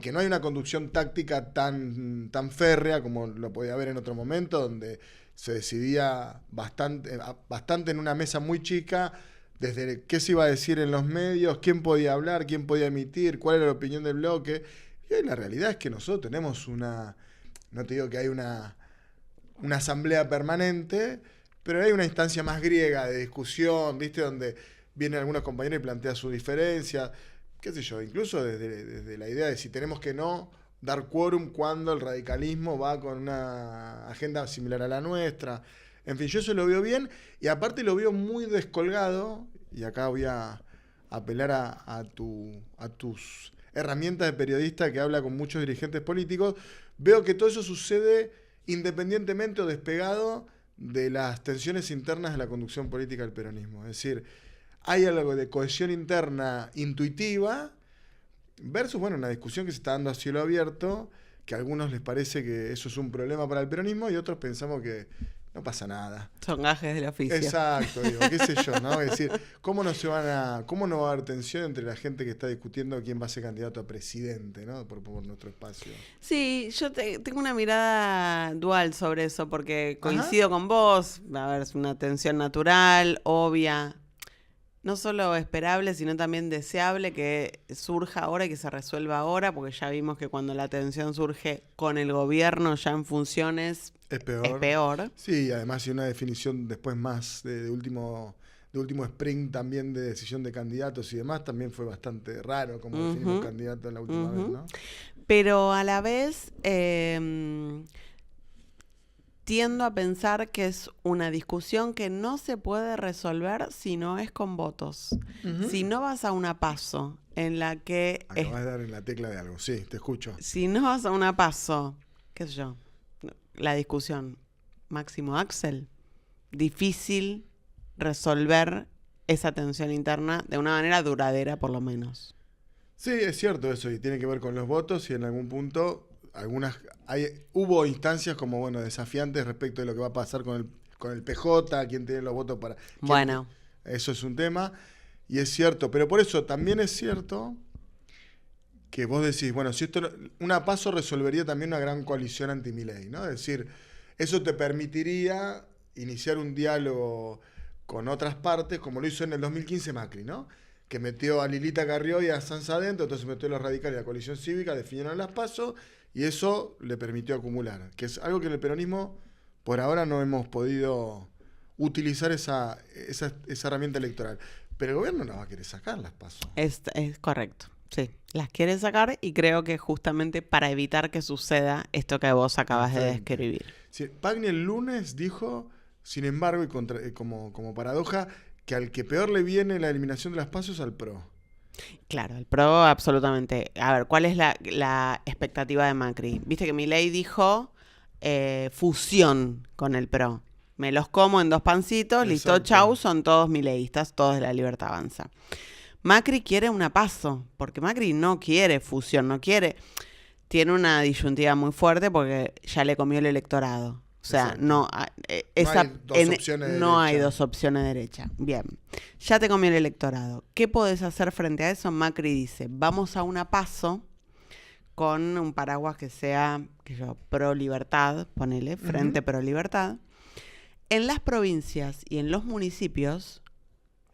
que no hay una conducción táctica tan férrea como lo podía haber en otro momento, donde se decidía bastante en una mesa muy chica, desde qué se iba a decir en los medios, quién podía hablar, quién podía emitir, cuál era la opinión del bloque. Y hoy la realidad es que nosotros tenemos no te digo que hay una una asamblea permanente, pero hay una instancia más griega de discusión, ¿viste? Donde vienen algunos compañeros y plantean su diferencia, qué sé yo, incluso desde la idea de si tenemos que no dar quórum cuando el radicalismo va con una agenda similar a la nuestra. En fin, yo eso lo veo bien y aparte lo veo muy descolgado, y acá voy a apelar a tus herramientas de periodista que habla con muchos dirigentes políticos. Veo que todo eso sucede independientemente o despegado de las tensiones internas de la conducción política del peronismo. Es decir, hay algo de cohesión interna intuitiva versus, bueno, una discusión que se está dando a cielo abierto, que a algunos les parece que eso es un problema para el peronismo y otros pensamos que no pasa nada. Son gajes del oficio. Exacto, digo, qué sé yo, ¿no? Es decir, ¿cómo no va a haber tensión entre la gente que está discutiendo quién va a ser candidato a presidente, ¿no? Por nuestro espacio. Sí, yo tengo una mirada dual sobre eso, porque coincido con vos, a ver, es una tensión natural, obvia, no solo esperable, sino también deseable que surja ahora y que se resuelva ahora, porque ya vimos que cuando la tensión surge con el gobierno ya en funciones, es peor. Sí, además hay una definición después más de último sprint también de decisión de candidatos y demás, también fue bastante raro como definimos candidato en la última vez, ¿no? Pero a la vez tiendo a pensar que es una discusión que no se puede resolver si no es con votos. Si no vas a una PASO en la que... Acabas de dar en la tecla de algo, sí, te escucho. Si no vas a una PASO, qué sé yo, la discusión Máximo Axel, difícil resolver esa tensión interna de una manera duradera, por lo menos. Sí, es cierto eso, y tiene que ver con los votos, y en algún punto hubo instancias como, bueno, desafiantes respecto de lo que va a pasar con el PJ, quién tiene los votos para... Bueno. Eso es un tema, y es cierto, pero por eso también es cierto que vos decís, bueno, si esto una PASO resolvería también una gran coalición anti-Milei, ¿no? Es decir, eso te permitiría iniciar un diálogo con otras partes, como lo hizo en el 2015 Macri, ¿no? Que metió a Lilita Carrió y a Sanz adentro, entonces metió a los radicales y a la coalición cívica, definieron las PASO, y eso le permitió acumular, que es algo que en el peronismo por ahora no hemos podido utilizar esa herramienta electoral. Pero el gobierno no va a querer sacar las PASO. Es correcto. Sí, las quiere sacar y creo que justamente para evitar que suceda esto que vos acabas de describir. Sí, Pagni el lunes dijo, sin embargo, y como paradoja, que al que peor le viene la eliminación de las PASO es al PRO. Claro, el PRO absolutamente. A ver, ¿cuál es la expectativa de Macri? Viste que Milei dijo fusión con el PRO. Me los como en 2 pancitos, exacto. Listo, chau, son todos mileístas, todos de La Libertad Avanza. Macri quiere una PASO, porque Macri no quiere fusión, tiene una disyuntiva muy fuerte porque ya le comió el electorado. O sea, no hay dos opciones de derecha. Bien, ya te comió el electorado. ¿Qué podés hacer frente a eso? Macri dice, vamos a una PASO con un paraguas que sea, pro libertad, ponele, frente pro libertad. En las provincias y en los municipios,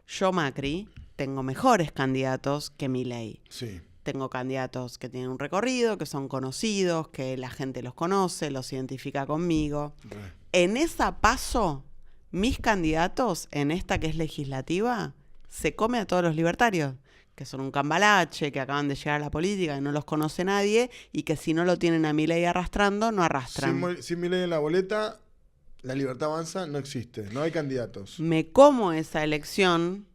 yo, Macri, tengo mejores candidatos que Milei. Sí. Tengo candidatos que tienen un recorrido, que son conocidos, que la gente los conoce, los identifica conmigo. En esa PASO, mis candidatos, en esta que es legislativa, se come a todos los libertarios, que son un cambalache, que acaban de llegar a la política, que no los conoce nadie, y que si no lo tienen a Milei arrastrando, no arrastran. Sin Milei en la boleta, La Libertad Avanza no existe, no hay candidatos. Me como esa elección,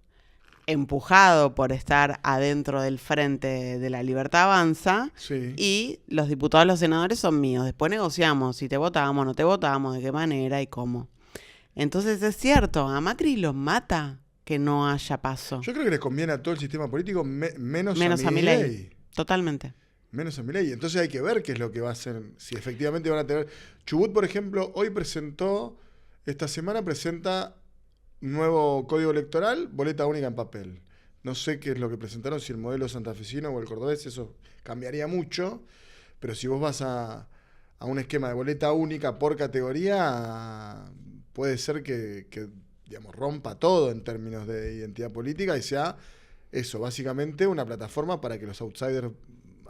empujado por estar adentro del frente de La Libertad Avanza, sí. Y los diputados, los senadores son míos. Después negociamos si te votamos, no te votamos, de qué manera y cómo. Entonces es cierto, a Macri los mata que no haya PASO. Yo creo que les conviene a todo el sistema político menos a Milei. Totalmente. Menos a Milei. Entonces hay que ver qué es lo que va a hacer, si efectivamente van a tener... Chubut, por ejemplo, esta semana presenta nuevo código electoral, boleta única en papel. No sé qué es lo que presentaron, si el modelo santafesino o el cordobés, eso cambiaría mucho, pero si vos vas a un esquema de boleta única por categoría, puede ser que digamos, rompa todo en términos de identidad política y sea eso, básicamente una plataforma para que los outsiders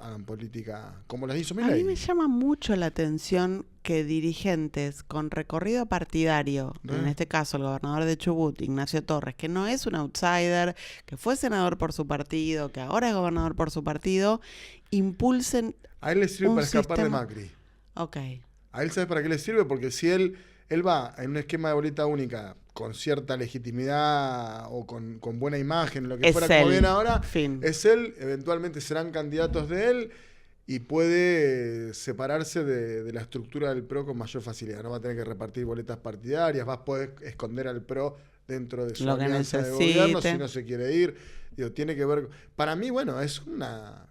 hagan política como las hizo A mí Milei. me llama mucho la atención que dirigentes con recorrido partidario, en este caso el gobernador de Chubut, Ignacio Torres, que no es un outsider, que fue senador por su partido, que ahora es gobernador por su partido, impulsen A él le sirve un para escapar de sistema- Macri. Ok. A él sabe para qué le sirve, porque si él va en un esquema de boleta única con cierta legitimidad o con buena imagen, lo que Es fuera como él. viene ahora, Fin. es él, eventualmente serán candidatos de él y puede separarse de la estructura del PRO con mayor facilidad. No va a tener que repartir boletas partidarias, va a poder esconder al PRO dentro de su Lo que alianza de necesite. gobierno si no se quiere ir. Digo, tiene que ver... Para mí, bueno, es una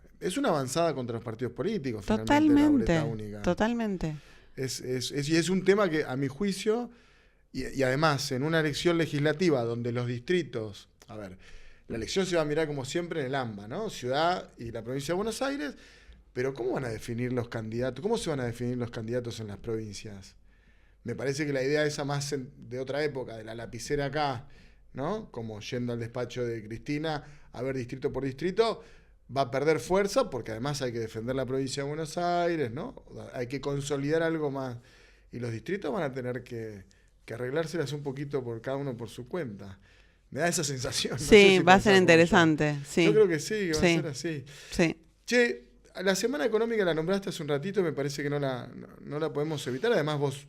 avanzada contra los partidos políticos, finalmente, la Totalmente. boleta única. Totalmente. Y es un tema que, a mi juicio, y además en una elección legislativa donde los distritos, a ver, la elección se va a mirar como siempre en el AMBA, ¿no? Ciudad y la provincia de Buenos Aires, pero ¿cómo van a definir los candidatos? ¿Cómo se van a definir los candidatos en las provincias? Me parece que la idea esa más de otra época, de la lapicera acá, ¿no? Como yendo al despacho de Cristina a ver distrito por distrito, va a perder fuerza porque además hay que defender la provincia de Buenos Aires, ¿no? Hay que consolidar algo más. Y los distritos van a tener que arreglárselas un poquito por cada uno por su cuenta. Me da esa sensación. No sé Sí, si va a pensás ser como interesante. Sí. Yo creo que sí, que va Sí. a ser así. Sí. Che, la semana económica la nombraste hace un ratito, me parece que no la podemos evitar. Además vos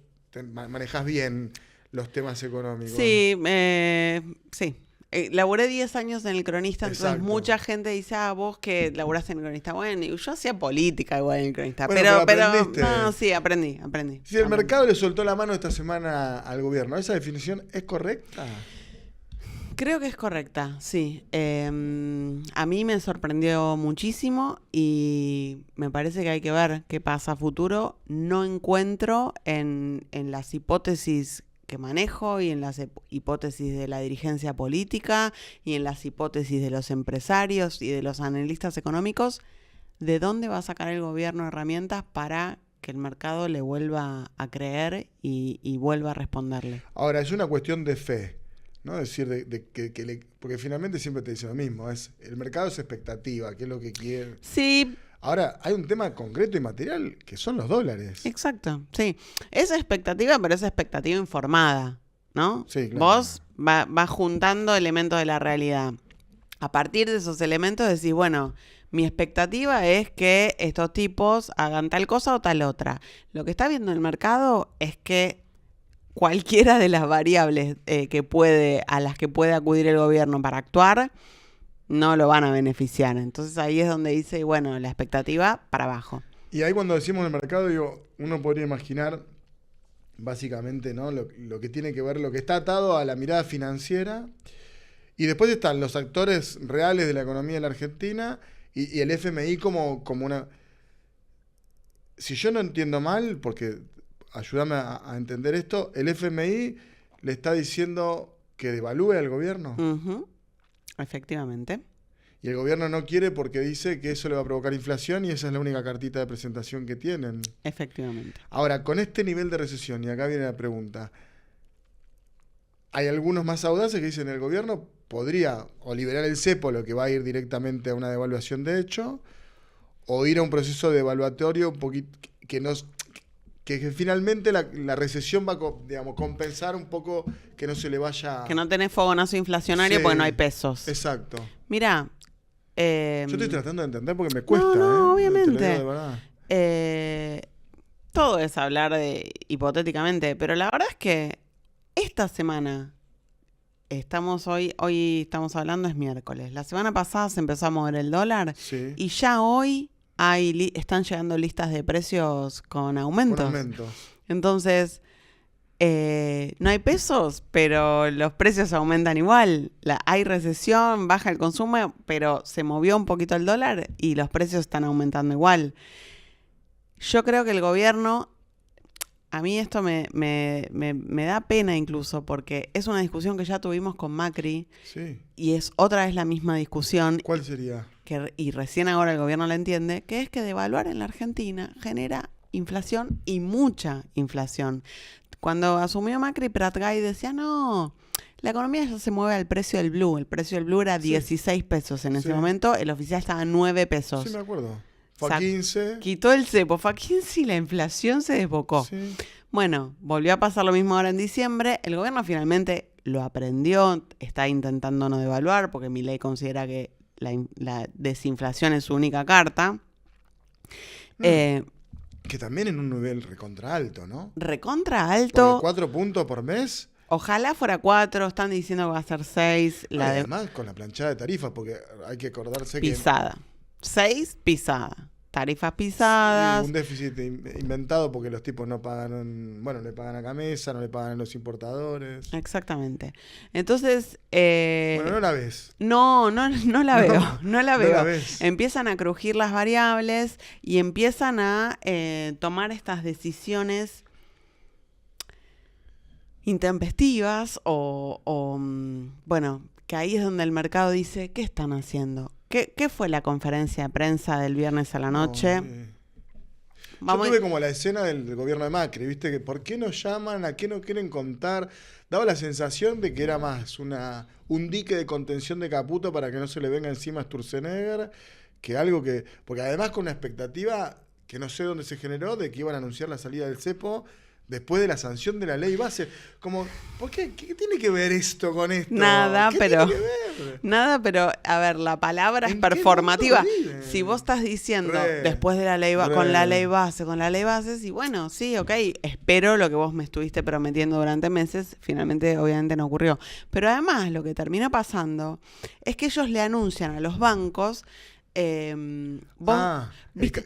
manejás bien los temas económicos. Sí, sí. Laburé 10 años en El Cronista, entonces Exacto. mucha gente dice, vos que laburaste en El Cronista. Bueno, y yo hacía política igual en El Cronista, Bueno, pero aprendiste. no, sí, aprendí. Si el mercado le soltó la mano esta semana al gobierno, ¿esa definición es correcta? Creo que es correcta, sí. A mí me sorprendió muchísimo y me parece que hay que ver qué pasa a futuro. No encuentro en las hipótesis que manejo y en las hipótesis de la dirigencia política y en las hipótesis de los empresarios y de los analistas económicos, de dónde va a sacar el gobierno herramientas para que el mercado le vuelva a creer y vuelva a responderle. Ahora, es una cuestión de fe, ¿no? Es decir, porque finalmente siempre te dicen lo mismo, el mercado es expectativa, qué es lo que quiere. Sí. Ahora, hay un tema concreto y material que son los dólares. Exacto, sí. Es expectativa, pero es expectativa informada, ¿no? Sí, claro. Vos vas juntando elementos de la realidad. A partir de esos elementos decís, bueno, mi expectativa es que estos tipos hagan tal cosa o tal otra. Lo que está viendo el mercado es que cualquiera de las variables a las que puede acudir el gobierno para actuar no lo van a beneficiar. Entonces ahí es donde dice, bueno, la expectativa para abajo. Y ahí cuando decimos el mercado, digo, uno podría imaginar básicamente, ¿no? Lo que tiene que ver, lo que está atado a la mirada financiera. Y después están los actores reales de la economía de la Argentina y el FMI como una... Si yo no entiendo mal, porque ayúdame a entender esto, el FMI le está diciendo que devalúe al gobierno. Uh-huh. Efectivamente. Y el gobierno no quiere porque dice que eso le va a provocar inflación y esa es la única cartita de presentación que tienen. Efectivamente. Ahora, con este nivel de recesión, y acá viene la pregunta, hay algunos más audaces que dicen el gobierno podría o liberar el cepo, lo que va a ir directamente a una devaluación de hecho, o ir a un proceso devaluatorio un poquito que finalmente la recesión va a compensar un poco que no se le vaya... Que no tenés fogonazo inflacionario Sí, porque no hay pesos. Exacto. Mirá. Yo estoy tratando de entender porque me cuesta. No, Te obviamente. lo digo de verdad. Todo es hablar hipotéticamente, pero la verdad es que esta semana, hoy estamos hablando, es miércoles. La semana pasada se empezó a mover el dólar Sí. y ya hoy están llegando listas de precios con aumentos. Con aumentos. Entonces, no hay pesos, pero los precios aumentan igual. Hay recesión, baja el consumo, pero se movió un poquito el dólar y los precios están aumentando igual. Yo creo que el gobierno, a mí esto me da pena incluso, porque es una discusión que ya tuvimos con Macri Sí. y es otra vez la misma discusión. ¿Cuál sería? Y recién ahora el gobierno la entiende, que es que devaluar en la Argentina genera inflación y mucha inflación. Cuando asumió Macri, Pratgay decía, no, la economía ya se mueve al precio del blue. El precio del blue era 16 pesos en ese Sí. momento, el oficial estaba a 9 pesos. Sí, me acuerdo. Fue a 15. Quitó el cepo, fue a 15 y la inflación se desbocó. Sí. Bueno, volvió a pasar lo mismo ahora en diciembre. El gobierno finalmente lo aprendió, está intentando no devaluar porque Milei considera que la desinflación es su única carta. Que también en un nivel recontra alto, ¿no? Recontra alto. Porque 4 puntos por mes. Ojalá fuera 4, están diciendo que va a ser 6. Además, con la planchada de tarifas, porque hay que acordarse pisada. 6, pisada. Tarifas pisadas. Un déficit inventado porque los tipos no pagan, bueno, le pagan a Camesa, no le pagan a los importadores. Exactamente. Entonces... bueno, no la ves. No la veo. No la veo. No la ves. Empiezan a crujir las variables y empiezan a tomar estas decisiones intempestivas bueno, que ahí es donde el mercado dice, ¿qué están haciendo? ¿Qué fue la conferencia de prensa del viernes a la noche? Yo tuve como la escena del gobierno de Macri, ¿viste? Que ¿por qué nos llaman? ¿A qué no quieren contar? Daba la sensación de que era más un dique de contención de Caputo para que no se le venga encima a Sturzenegger, que algo que... Porque además con una expectativa que no sé dónde se generó de que iban a anunciar la salida del cepo después de la sanción de la ley base. Como, ¿por qué? ¿Qué tiene que ver esto con esto? Nada, pero a ver, la palabra es performativa. Si vos estás diciendo después de la ley con la ley base, y bueno, sí, ok, espero lo que vos me estuviste prometiendo durante meses, finalmente obviamente no ocurrió. Pero además lo que termina pasando es que ellos le anuncian a los bancos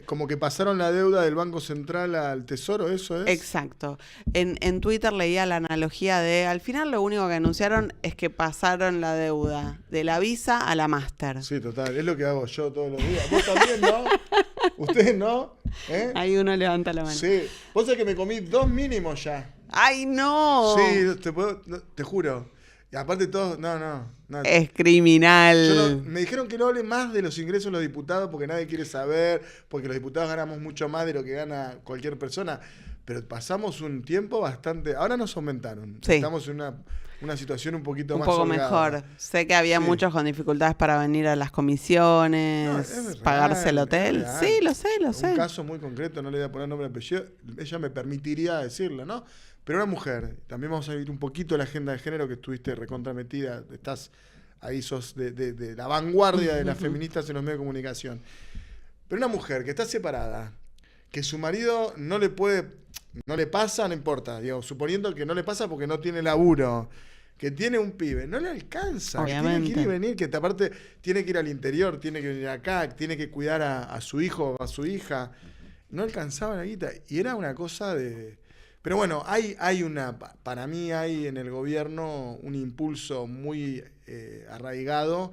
como que pasaron la deuda del Banco Central al Tesoro, ¿eso es? Exacto. En Twitter leía la analogía de, al final lo único que anunciaron es que pasaron la deuda de la Visa a la Master. Sí, total, es lo que hago yo todos los días. ¿Vos también, no? ¿Ustedes no? Ahí uno levanta la mano. Sí. Vos sabés que me comí 2 mínimos ya. ¡Ay, no! Sí, te juro. Y aparte todos, no. Es criminal. Me dijeron que no hable más de los ingresos de los diputados porque nadie quiere saber, porque los diputados ganamos mucho más de lo que gana cualquier persona. Pero pasamos un tiempo bastante... Ahora nos aumentaron. Sí. Estamos en una situación un poquito más un poco holgada. Mejor. Sé que había muchos con dificultades para venir a las comisiones, pagarse el hotel. Sí, lo sé. Un caso muy concreto, no le voy a poner nombre y apellido, ella me permitiría decirlo, ¿no? Pero una mujer, también vamos a ir un poquito la agenda de género que estuviste recontrametida, estás ahí, sos de la vanguardia de las feministas en los medios de comunicación. Pero una mujer que está separada, que su marido no le pasa, no importa, digo, suponiendo que no le pasa porque no tiene laburo, que tiene un pibe, no le alcanza, obviamente. Que tiene que ir y venir, que aparte tiene que ir al interior, tiene que venir acá, tiene que cuidar a su hijo o a su hija, no alcanzaba la guita, y era una cosa de... Pero bueno, para mí hay en el gobierno un impulso muy arraigado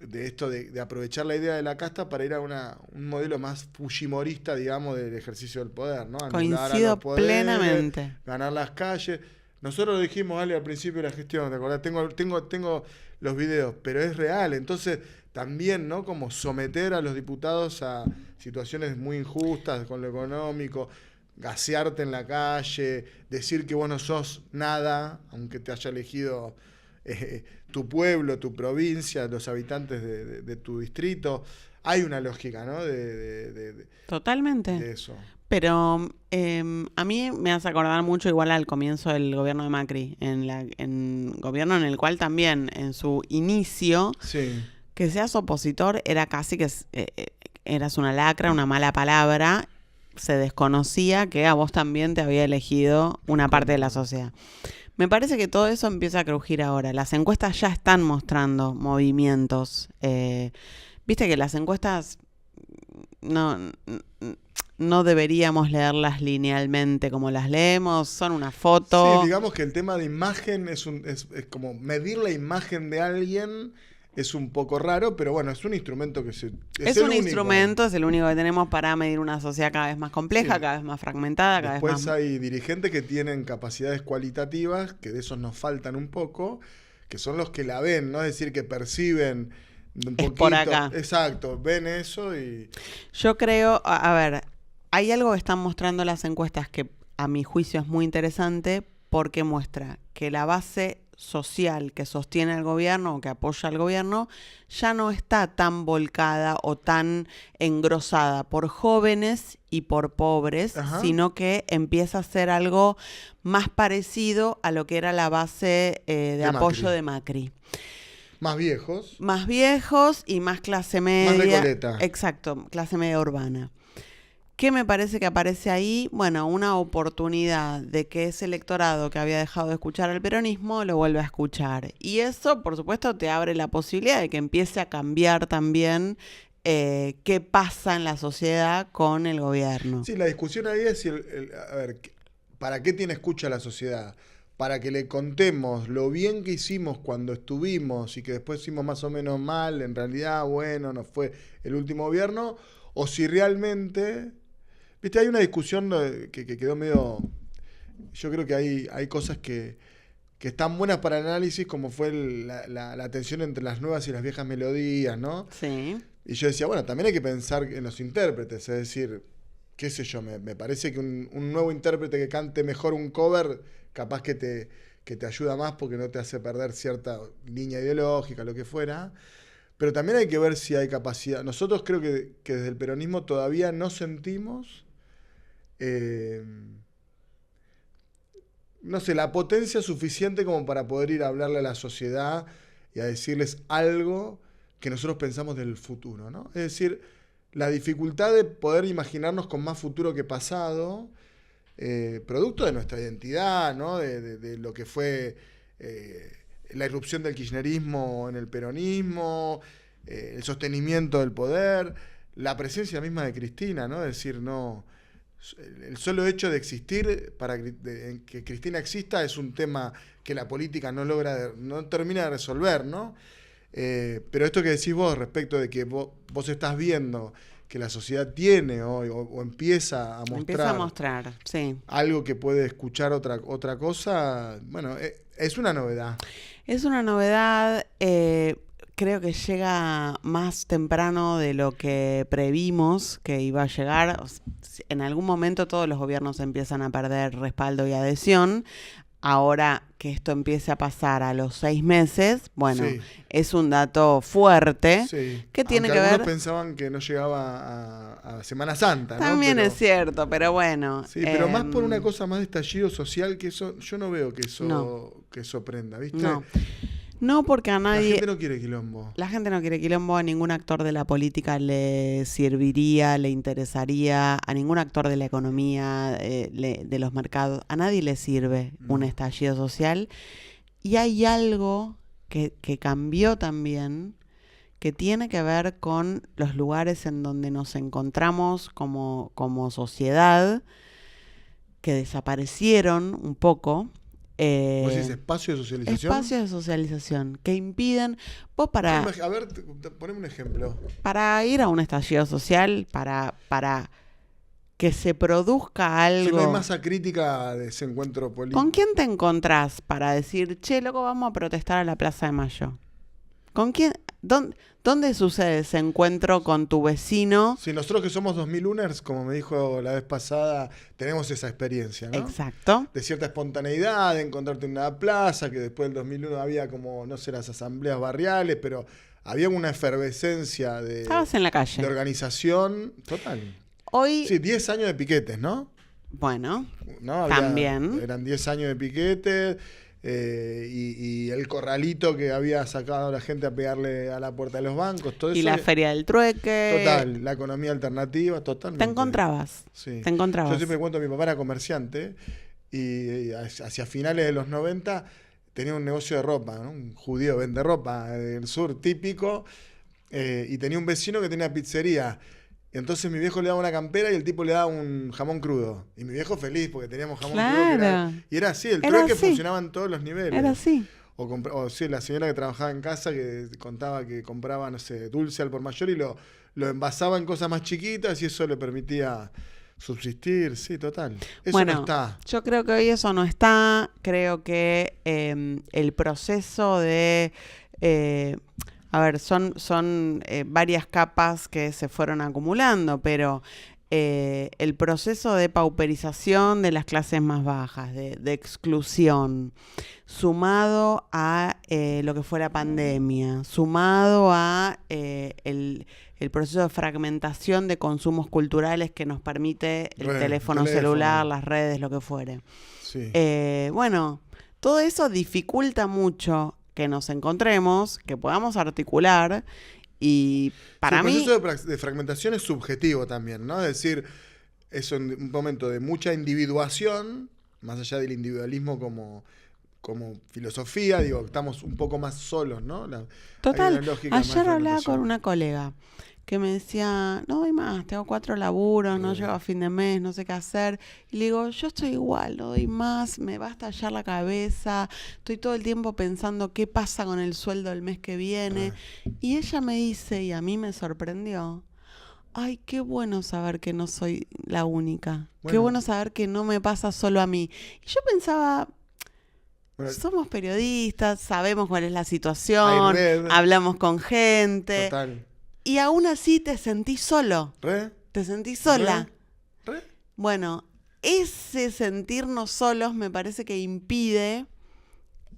de esto de aprovechar la idea de la casta para ir a un modelo más fujimorista, digamos, del ejercicio del poder, ¿no? Coincido plenamente. Ganar las calles. Nosotros lo dijimos, Ale, al principio de la gestión, ¿te acordás? Tengo los videos, pero es real. Entonces, también, ¿no? Como someter a los diputados a situaciones muy injustas con lo económico, gasearte en la calle, decir que vos no sos nada, aunque te haya elegido tu pueblo, tu provincia, los habitantes de tu distrito. Hay una lógica, ¿no? Totalmente. De eso. Pero a mí me hace acordar mucho igual al comienzo del gobierno de Macri, en gobierno en el cual también en su inicio, sí, que seas opositor era casi que eras una lacra, una mala palabra. Se desconocía que a vos también te había elegido una parte de la sociedad. Me parece que todo eso empieza a crujir ahora. Las encuestas ya están mostrando movimientos. Viste que las encuestas no deberíamos leerlas linealmente como las leemos, son una foto. Sí, digamos que el tema de imagen es como medir la imagen de alguien. Es un poco raro, pero bueno, es un instrumento que es un instrumento, es el único que tenemos para medir una sociedad cada vez más compleja, sí, cada vez más fragmentada, cada Después vez más... hay dirigentes que tienen capacidades cualitativas, que de esos nos faltan un poco, que son los que la ven, ¿no? Es decir, que perciben un poquito. Por acá. Exacto, ven eso y... Yo creo, a ver, hay algo que están mostrando las encuestas que a mi juicio es muy interesante porque muestra que la base social que sostiene al gobierno o que apoya al gobierno ya no está tan volcada o tan engrosada por jóvenes y por pobres, Ajá. sino que empieza a ser algo más parecido a lo que era la base de apoyo Macri. de Macri. Más viejos. Más viejos y más clase media. Más Recoleta. Exacto, clase media urbana. ¿Qué me parece que aparece ahí? Bueno, una oportunidad de que ese electorado que había dejado de escuchar al peronismo lo vuelva a escuchar. Y eso, por supuesto, te abre la posibilidad de que empiece a cambiar también qué pasa en la sociedad con el gobierno. Sí, la discusión ahí es si a ver, ¿para qué tiene escucha la sociedad? Para que le contemos lo bien que hicimos cuando estuvimos y que después hicimos más o menos mal, en realidad, bueno, no fue el último gobierno, o si realmente... Viste, hay una discusión que quedó medio... Yo creo que hay cosas que están buenas para el análisis, como fue la tensión entre las nuevas y las viejas melodías, ¿no? Sí. Y yo decía, bueno, también hay que pensar en los intérpretes, es decir, qué sé yo, me parece que un nuevo intérprete que cante mejor un cover, capaz que te ayuda más porque no te hace perder cierta línea ideológica, lo que fuera. Pero también hay que ver si hay capacidad. Nosotros creo que desde el peronismo todavía no sentimos, no sé, la potencia suficiente como para poder ir a hablarle a la sociedad y a decirles algo que nosotros pensamos del futuro, ¿no? Es decir, la dificultad de poder imaginarnos con más futuro que pasado, producto de nuestra identidad, ¿no? De lo que fue la irrupción del kirchnerismo en el peronismo, el sostenimiento del poder, la presencia misma de Cristina, ¿no? Es decir, no... El solo hecho de existir, que Cristina exista, es un tema que la política no termina de resolver, ¿no? Pero esto que decís vos respecto de que vos estás viendo que la sociedad tiene hoy o empieza a mostrar, sí, algo que puede escuchar otra cosa, bueno, es una novedad. Es una novedad, creo que llega más temprano de lo que previmos que iba a llegar. En algún momento todos los gobiernos empiezan a perder respaldo y adhesión. Ahora que esto empiece a pasar a los 6 meses, bueno, sí, es un dato fuerte, sí, que tiene aunque que ver... Algunos pensaban que no llegaba a Semana Santa, También, ¿no? Es cierto, pero bueno. Sí, pero más por una cosa más de estallido social, que eso, yo no veo que eso prenda, ¿viste? No, porque a nadie... La gente no quiere quilombo. La gente no quiere quilombo, a ningún actor de la política le serviría, le interesaría, a ningún actor de la economía, de los mercados, a nadie le sirve un estallido social. Y hay algo que cambió también, que tiene que ver con los lugares en donde nos encontramos como sociedad, que desaparecieron un poco. ¿Vos decís espacios de socialización? Espacios de socialización que impiden... Vos para... A ver, poneme un ejemplo. Para ir a un estallido social, para que se produzca algo... Si no hay masa crítica de ese encuentro político. ¿Con quién te encontrás para decir, che, loco, vamos a protestar a la Plaza de Mayo? ¿Con quién? ¿Dónde sucede ese encuentro con tu vecino? Si nosotros que somos 2001ers, como me dijo la vez pasada, tenemos esa experiencia, ¿no? Exacto. De cierta espontaneidad, de encontrarte en una plaza, que después del 2001 había como, no sé, las asambleas barriales, pero había una efervescencia de... Estabas en la calle. De organización total. Hoy... Sí, 10 años de piquetes, ¿no? Bueno, ¿no? también. Eran 10 años de piquetes. Y el corralito que había sacado a la gente a pegarle a la puerta de los bancos, todo eso. Y la feria del trueque. Total, la economía alternativa, totalmente. ¿Te encontrabas? Sí. ¿Te encontrabas? Yo siempre cuento, mi papá era comerciante y hacia finales de los 90 tenía un negocio de ropa, ¿no? Un judío vende ropa del sur típico, y tenía un vecino que tenía pizzería. Entonces mi viejo le daba una campera y el tipo le daba un jamón crudo. Y mi viejo feliz porque teníamos jamón crudo. Y era así, el trueque funcionaba en todos los niveles. Era así. O sí, la señora que trabajaba en casa que contaba que compraba, no sé, dulce al por mayor y lo envasaba en cosas más chiquitas y eso le permitía subsistir. Sí, total. Eso no está. Yo creo que hoy eso no está. Creo que el proceso de... a ver, son varias capas que se fueron acumulando, pero el proceso de pauperización de las clases más bajas, de exclusión, sumado a lo que fue la pandemia, sumado a el proceso de fragmentación de consumos culturales que nos permite el teléfono celular, las redes, lo que fuere. Sí. Bueno, todo eso dificulta mucho que nos encontremos, que podamos articular. Y para mí... El proceso de fragmentación es subjetivo también, ¿no? Es decir, es un momento de mucha individuación, más allá del individualismo como filosofía, digo, estamos un poco más solos, ¿no? Total, ayer hablaba con una colega que me decía, no doy más, tengo 4 laburos, no llego a fin de mes, no sé qué hacer. Y le digo, yo estoy igual, no doy más, me va a estallar la cabeza, estoy todo el tiempo pensando qué pasa con el sueldo del mes que viene. Y ella me dice, y a mí me sorprendió, ay, qué bueno saber que no soy la única, qué bueno saber que no me pasa solo a mí. Y yo pensaba... somos periodistas, sabemos cuál es la situación, hablamos con gente. Total. Y aún así te sentís solo. Te sentís sola. Bueno, ese sentirnos solos me parece que impide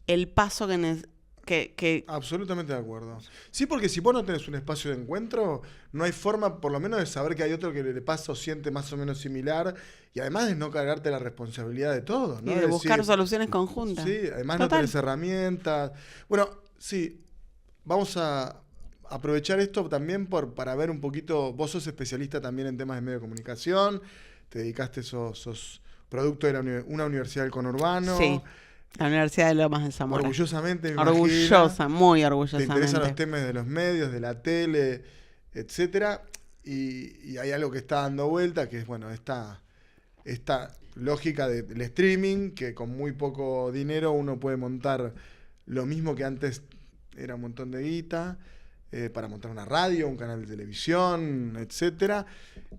el paso que... Absolutamente de acuerdo. Sí, porque si vos no tenés un espacio de encuentro, no hay forma, por lo menos, de saber que hay otro que le pasa o siente más o menos similar. Y además de no cargarte la responsabilidad de todo, ¿no? Y de buscar soluciones conjuntas. Sí, además no tenés herramientas. Bueno, sí, vamos a aprovechar esto también para ver un poquito. Vos sos especialista también en temas de medio de comunicación, te dedicaste, sos producto de una universidad del conurbano. Sí, la Universidad de Lomas de Zamora. Orgullosamente, me orgullosa, muy orgullosamente. Te interesan los temas de los medios, de la tele, etcétera. Y hay algo que está dando vuelta, que es, bueno, esta lógica del streaming, que con muy poco dinero uno puede montar lo mismo que antes era un montón de guita, para montar una radio, un canal de televisión, etcétera,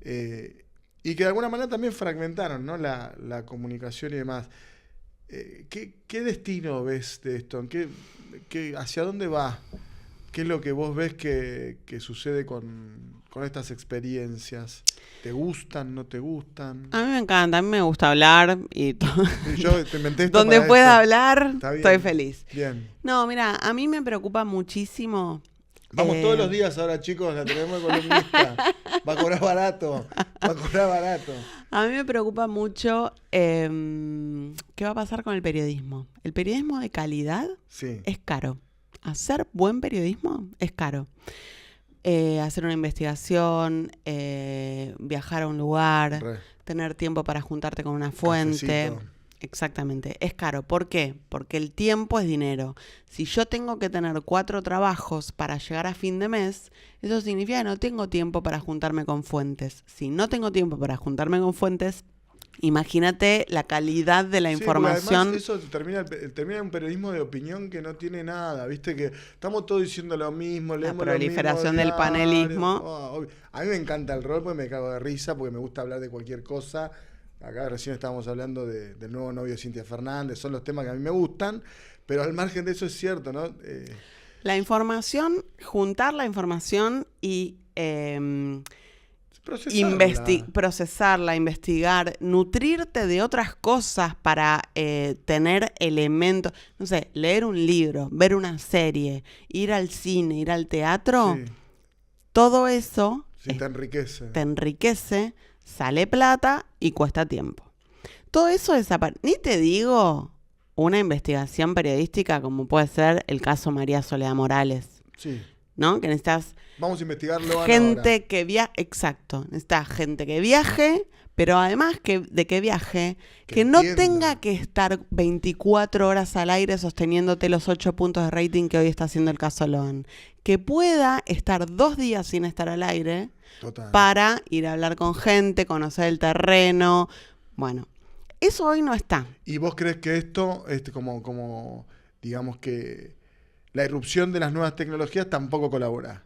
y que de alguna manera también fragmentaron, ¿no? la comunicación y demás. ¿Qué destino ves de esto? ¿Hacia dónde va? ¿Qué es lo que vos ves que sucede con estas experiencias? ¿Te gustan, no te gustan? A mí me encanta, a mí me gusta hablar y yo te inventé esto donde pueda hablar, estoy feliz. Bien. No, mira, a mí me preocupa muchísimo. Vamos todos los días ahora, chicos, la tenemos columnista. Va a cobrar barato. A mí me preocupa mucho qué va a pasar con el periodismo. El periodismo de calidad es caro. Hacer buen periodismo es caro. Hacer una investigación, viajar a un lugar, tener tiempo para juntarte con una fuente. Cafecito. Exactamente, es caro. ¿Por qué? Porque el tiempo es dinero. Si yo tengo que tener 4 trabajos para llegar a fin de mes, eso significa que no tengo tiempo para juntarme con fuentes. Si no tengo tiempo para juntarme con fuentes, imagínate la calidad de la información. Además eso termina un periodismo de opinión que no tiene nada, viste que estamos todos diciendo lo mismo, leemos la proliferación del panelismo. A mí me encanta el rol porque me cago de risa, porque me gusta hablar de cualquier cosa. Acá recién estábamos hablando del nuevo novio de Cintia Fernández, son los temas que a mí me gustan, pero al margen de eso es cierto, ¿no? La información, juntar la información y procesarla, investigar, nutrirte de otras cosas para tener elementos, no sé, leer un libro, ver una serie, ir al cine, ir al teatro, todo eso te enriquece, sale plata y cuesta tiempo. Todo eso desaparece. Ni te digo una investigación periodística como puede ser el caso María Soledad Morales. Sí. ¿No? Que necesitas... Vamos a investigarlo gente que viaje. Exacto. Necesitas gente que viaje, pero además de que viaje, que no tenga que estar 24 horas al aire sosteniéndote los 8 puntos de rating que hoy está haciendo el caso Loan. Que pueda estar 2 días sin estar al aire. Total. Para ir a hablar con gente, conocer el terreno. Bueno, eso hoy no está. ¿Y vos crees que esto, como digamos que la irrupción de las nuevas tecnologías tampoco colabora?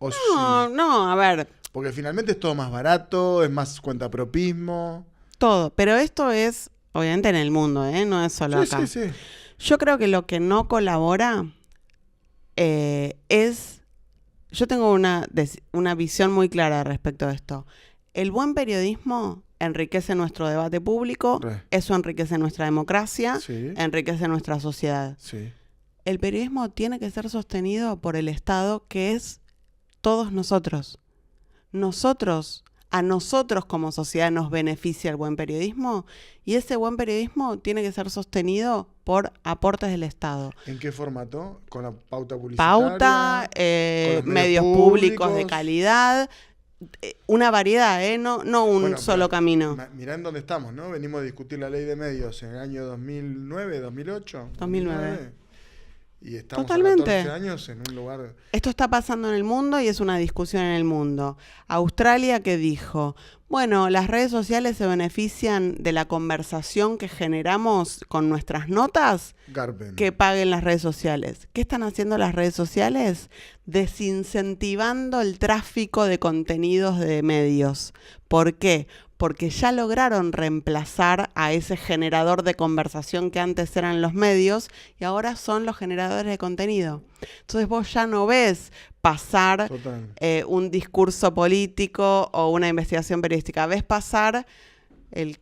No, a ver. Porque finalmente es todo más barato, es más cuentapropismo. Todo, pero esto es, obviamente, en el mundo, no es solo acá. Sí. Yo creo que lo que no colabora es... Yo tengo una visión muy clara respecto a esto. el buen periodismo enriquece nuestro debate público, eso enriquece nuestra democracia, enriquece nuestra sociedad. Sí. El periodismo tiene que ser sostenido por el Estado, que es todos nosotros. A nosotros como sociedad nos beneficia el buen periodismo, y ese buen periodismo tiene que ser sostenido por aportes del Estado. ¿En qué formato? ¿Con la pauta publicitaria? ¿Con medios públicos de calidad? Una variedad, no un solo camino. Mirá en dónde estamos, ¿no? Venimos a discutir la ley de medios en el año 2009, 2008. 2009. Y estamos Totalmente. a 14 años en un lugar... Esto está pasando en el mundo y es una discusión en el mundo. Australia, que dijo, bueno, las redes sociales se benefician de la conversación que generamos con nuestras notas, que paguen las redes sociales. ¿Qué están haciendo las redes sociales? Desincentivando el tráfico de contenidos de medios. ¿Por qué? Porque ya lograron reemplazar a ese generador de conversación que antes eran los medios y ahora son los generadores de contenido. Entonces vos ya no ves pasar un discurso político o una investigación periodística. Ves pasar el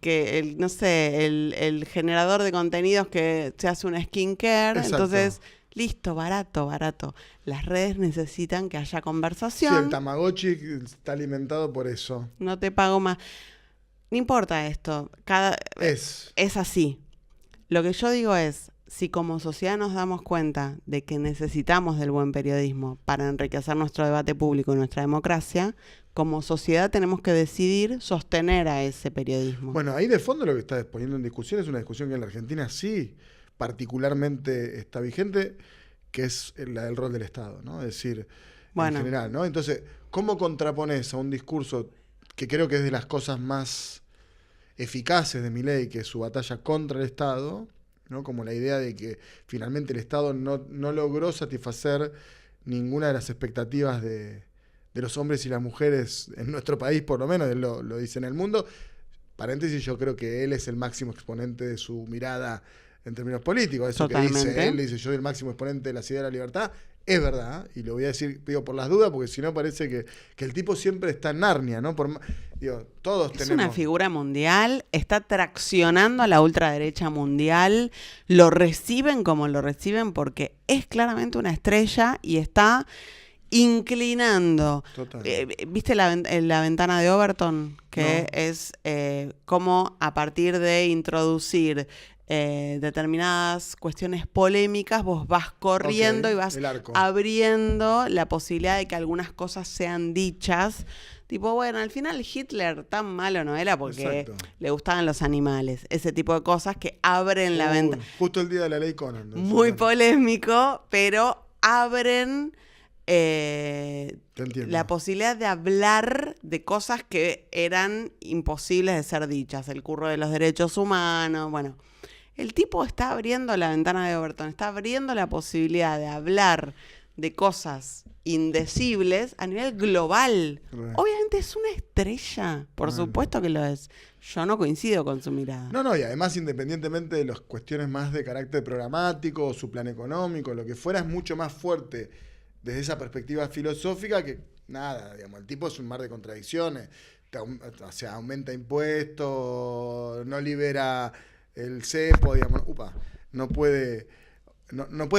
generador de contenidos que se hace un skincare. Exacto. Entonces, listo, barato. Las redes necesitan que haya conversación. Sí, el Tamagotchi está alimentado por eso. No te pago más. No importa esto. Es así. Lo que yo digo es, si como sociedad nos damos cuenta de que necesitamos del buen periodismo para enriquecer nuestro debate público y nuestra democracia, como sociedad tenemos que decidir sostener a ese periodismo. Bueno, ahí de fondo lo que está poniendo en discusión es una discusión que en la Argentina sí particularmente está vigente, que es la del rol del Estado, ¿no? Es decir, en general, ¿no? Entonces, ¿cómo contrapones a un discurso que creo que es de las cosas más eficaces de Milei, que es su batalla contra el Estado, ¿no? Como la idea de que finalmente el Estado no logró satisfacer ninguna de las expectativas de los hombres y las mujeres en nuestro país, por lo menos, lo dice en el mundo. Paréntesis, yo creo que él es el máximo exponente de su mirada en términos políticos. Eso Totalmente. Que dice él, dice yo soy el máximo exponente de la idea de la libertad, es verdad, y lo voy a decir, digo, por las dudas, porque si no parece que el tipo siempre está en Narnia, ¿no? Todos tenemos... Es una figura mundial, está traccionando a la ultraderecha mundial, lo reciben como lo reciben porque es claramente una estrella y está inclinando. ¿Viste la ventana de Overton? Que es cómo a partir de introducir determinadas cuestiones polémicas, vos vas corriendo y vas abriendo la posibilidad de que algunas cosas sean dichas. Tipo, bueno, al final Hitler tan malo no era porque le gustaban los animales. Ese tipo de cosas que abren la ventana. Justo el día de la ley Conan. Muy polémico, pero abren la posibilidad de hablar de cosas que eran imposibles de ser dichas. El curro de los derechos humanos, bueno. El tipo está abriendo la ventana de Overton, está abriendo la posibilidad de hablar de cosas indecibles a nivel global. Obviamente es una estrella, por supuesto que lo es. Yo no coincido con su mirada. No, y además independientemente de las cuestiones más de carácter programático, su plan económico, lo que fuera, es mucho más fuerte desde esa perspectiva filosófica que nada, digamos, el tipo es un mar de contradicciones. O sea, aumenta impuestos, no libera el cepo, digamos, no puede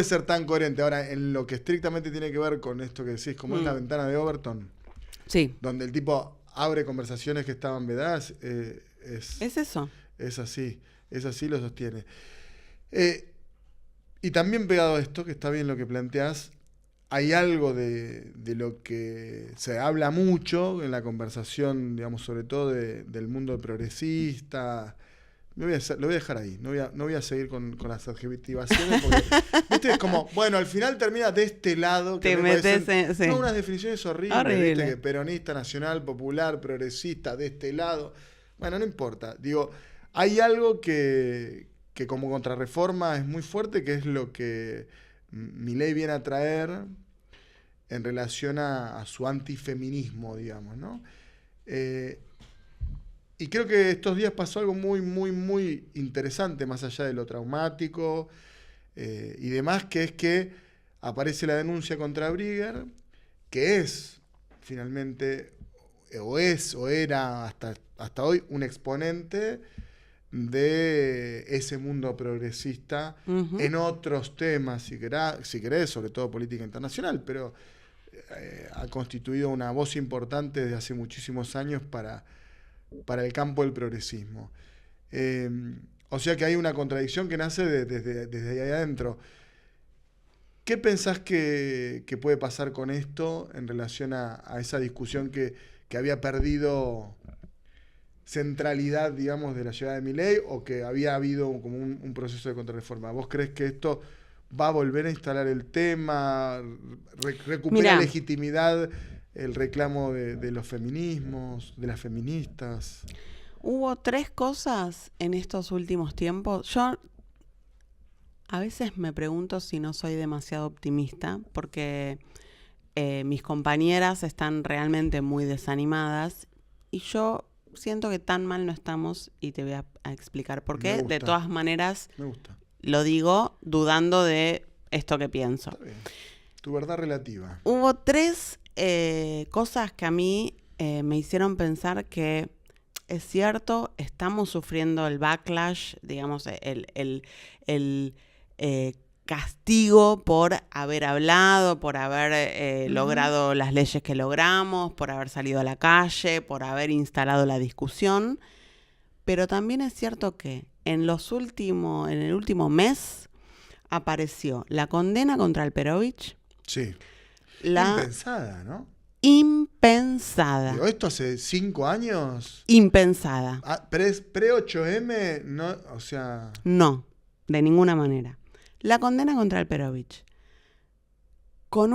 ser tan coherente. Ahora, en lo que estrictamente tiene que ver con esto que decís, como es la ventana de Overton, donde el tipo abre conversaciones que estaban vedadas, es eso. Es así, lo sostiene. Y también pegado a esto, que está bien lo que planteás, hay algo de lo que se habla mucho en la conversación, digamos, sobre todo del mundo progresista. Lo voy a dejar ahí, no voy a seguir con las adjetivaciones, porque ¿viste? Es como, bueno, al final termina de este lado. Que te metes no, unas definiciones horribles, ¿viste? Que peronista, nacional, popular, progresista, de este lado. Bueno, no importa. Digo, hay algo que como contrarreforma es muy fuerte, que es lo que Milei viene a traer en relación a su antifeminismo, digamos, ¿no? Y creo que estos días pasó algo muy, muy, muy interesante, más allá de lo traumático y demás, que es que aparece la denuncia contra Brigger, que es finalmente o era hasta hoy un exponente de ese mundo progresista en otros temas, si querés, sobre todo política internacional, pero ha constituido una voz importante desde hace muchísimos años para el campo del progresismo. O sea que hay una contradicción que nace desde ahí adentro. ¿Qué pensás que puede pasar con esto en relación a esa discusión que había perdido centralidad, digamos, de la llegada de Milei, o que había habido como un proceso de contrarreforma? ¿Vos crees que esto va a volver a instalar el tema, recupera legitimidad el reclamo de los feminismos, de las feministas? Hubo 3 cosas en estos últimos tiempos. Yo a veces me pregunto si no soy demasiado optimista, porque mis compañeras están realmente muy desanimadas y yo siento que tan mal no estamos, y te voy a explicar por qué. De todas maneras, lo digo dudando de esto que pienso. Está bien. Tu verdad relativa. Hubo 3 cosas que a mí me hicieron pensar que es cierto, estamos sufriendo el backlash, digamos, el castigo por haber hablado, por haber logrado las leyes que logramos, por haber salido a la calle, por haber instalado la discusión. Pero también es cierto que en el último mes apareció la condena contra Alperovich. Sí. Impensada, ¿no? Impensada. Digo, ¿esto hace 5 años? Impensada. Pre-8M, no, o sea... No, de ninguna manera. La condena contra Alperovich, con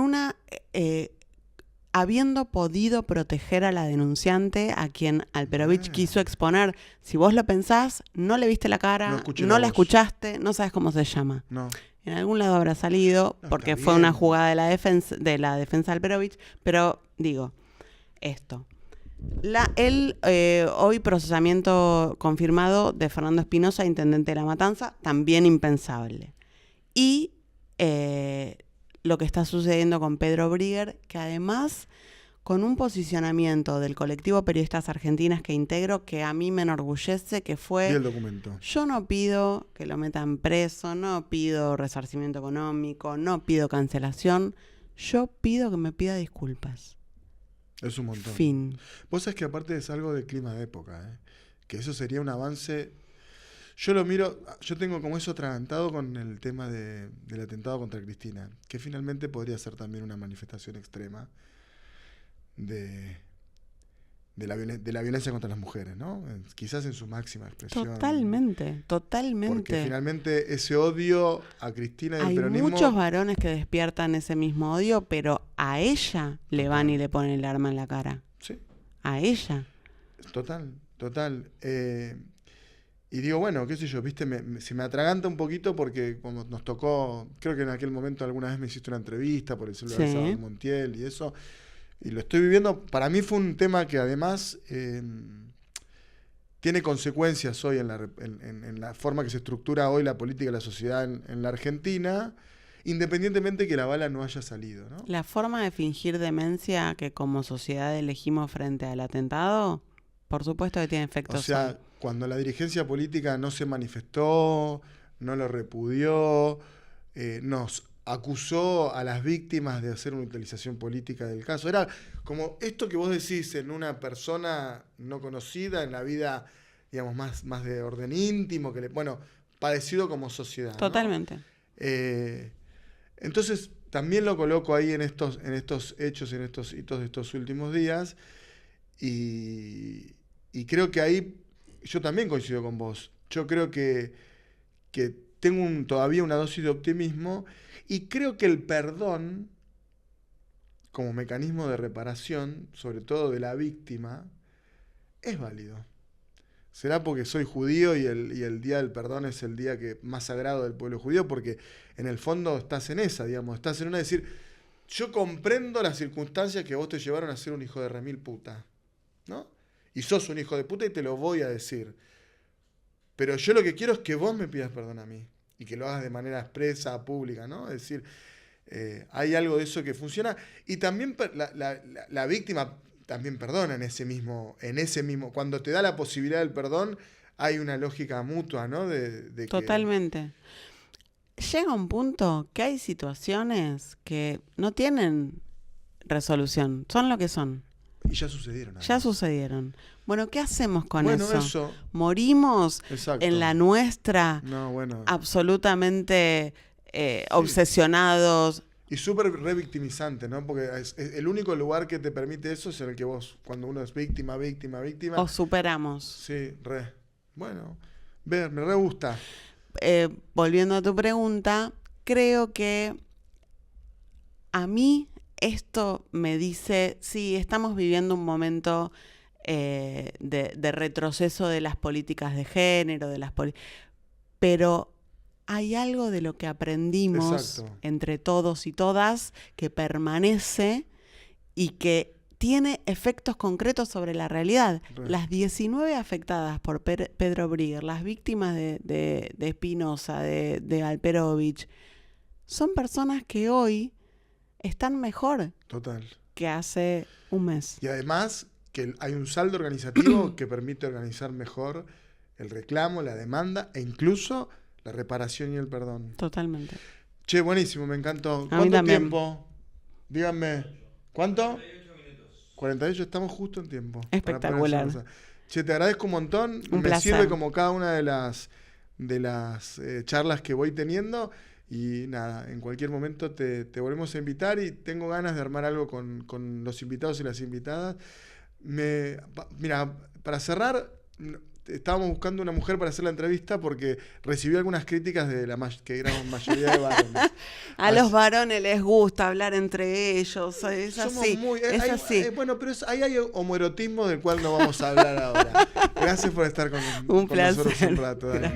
habiendo podido proteger a la denunciante, a quien Alperovich quiso exponer. Si vos lo pensás, no le viste la cara, no la escuchaste, no sabes cómo se llama. No. En algún lado habrá salido, porque fue una jugada de la defensa de Alperovich, pero digo, esto. Hoy procesamiento confirmado de Fernando Espinosa, intendente de La Matanza, también impensable. Y lo que está sucediendo con Pedro Brigger, que además con un posicionamiento del colectivo Periodistas Argentinas que integro, que a mí me enorgullece, que fue... Y el documento. Yo no pido que lo metan preso, no pido resarcimiento económico, no pido cancelación, yo pido que me pida disculpas. Es un montón. Fin. Vos sabés que aparte es algo de clima de época, que eso sería un avance. Yo lo miro, yo tengo como eso atragantado con el tema del atentado contra Cristina, que finalmente podría ser también una manifestación extrema de la violencia contra las mujeres, ¿no? Quizás en su máxima expresión. Totalmente. Porque finalmente ese odio a Cristina y al peronismo... Hay muchos varones que despiertan ese mismo odio, pero a ella le van y le ponen el arma en la cara. Sí. A ella. Total. Y digo, bueno, qué sé yo, viste, se me atraganta un poquito porque como nos tocó, creo que en aquel momento alguna vez me hiciste una entrevista por el celular de Sábado Montiel y eso, y lo estoy viviendo. Para mí fue un tema que además tiene consecuencias hoy en la forma que se estructura hoy la política y la sociedad en la Argentina, independientemente que la bala no haya salido, ¿no? La forma de fingir demencia que como sociedad elegimos frente al atentado, por supuesto que tiene efectos. O sea, cuando la dirigencia política no se manifestó, no lo repudió, nos acusó a las víctimas de hacer una utilización política del caso. Era como esto que vos decís en una persona no conocida, en la vida, digamos, más de orden íntimo, parecido como sociedad, ¿no? Totalmente. Entonces, también lo coloco ahí en estos hechos, en estos hitos de estos últimos días, y creo que ahí yo también coincido con vos. Yo creo que tengo todavía una dosis de optimismo, y creo que el perdón, como mecanismo de reparación, sobre todo de la víctima, es válido. Será porque soy judío y el día del perdón es el día más sagrado del pueblo judío, porque en el fondo estás en esa, digamos, estás en una de decir, yo comprendo las circunstancias que vos te llevaron a ser un hijo de remil puta, ¿no? Y sos un hijo de puta y te lo voy a decir. Pero yo lo que quiero es que vos me pidas perdón a mí. Y que lo hagas de manera expresa, pública, ¿no? Es decir, hay algo de eso que funciona. Y también la víctima también perdona en ese mismo, cuando te da la posibilidad del perdón, hay una lógica mutua, ¿no? De Totalmente. Llega un punto que hay situaciones que no tienen resolución, son lo que son. Y ya sucedieron. Ya sucedieron. Bueno, ¿qué hacemos con eso? ¿Morimos en la nuestra? No, bueno. Absolutamente obsesionados. Y súper revictimizante, ¿no? Porque es el único lugar que te permite eso es en el que vos, cuando uno es víctima. O superamos. Sí, Bueno, me re gusta. Volviendo a tu pregunta, creo que a mí esto me dice, sí, estamos viviendo un momento de retroceso de las políticas de género, pero hay algo de lo que aprendimos entre todos y todas que permanece y que tiene efectos concretos sobre la realidad. Las 19 afectadas por Pedro Brigger, las víctimas de Espinosa, de Alperovich, son personas que hoy están mejor que hace un mes. Y además que hay un saldo organizativo que permite organizar mejor el reclamo, la demanda e incluso la reparación y el perdón. Totalmente. Che, buenísimo, me encantó. ¿Cuánto tiempo? Díganme. ¿Cuánto? 48, estamos justo en tiempo. Espectacular. Che, te agradezco un montón. Un placer. Sirve como cada una de las charlas que voy teniendo. Y nada, en cualquier momento te volvemos a invitar y tengo ganas de armar algo con los invitados y las invitadas. Mira, para cerrar, estábamos buscando una mujer para hacer la entrevista porque recibió algunas críticas de que gran mayoría de varones. Los varones les gusta hablar entre ellos, es así. Bueno, pero ahí hay homoerotismo del cual no vamos a hablar ahora. Gracias por estar con nosotros un rato. Dale.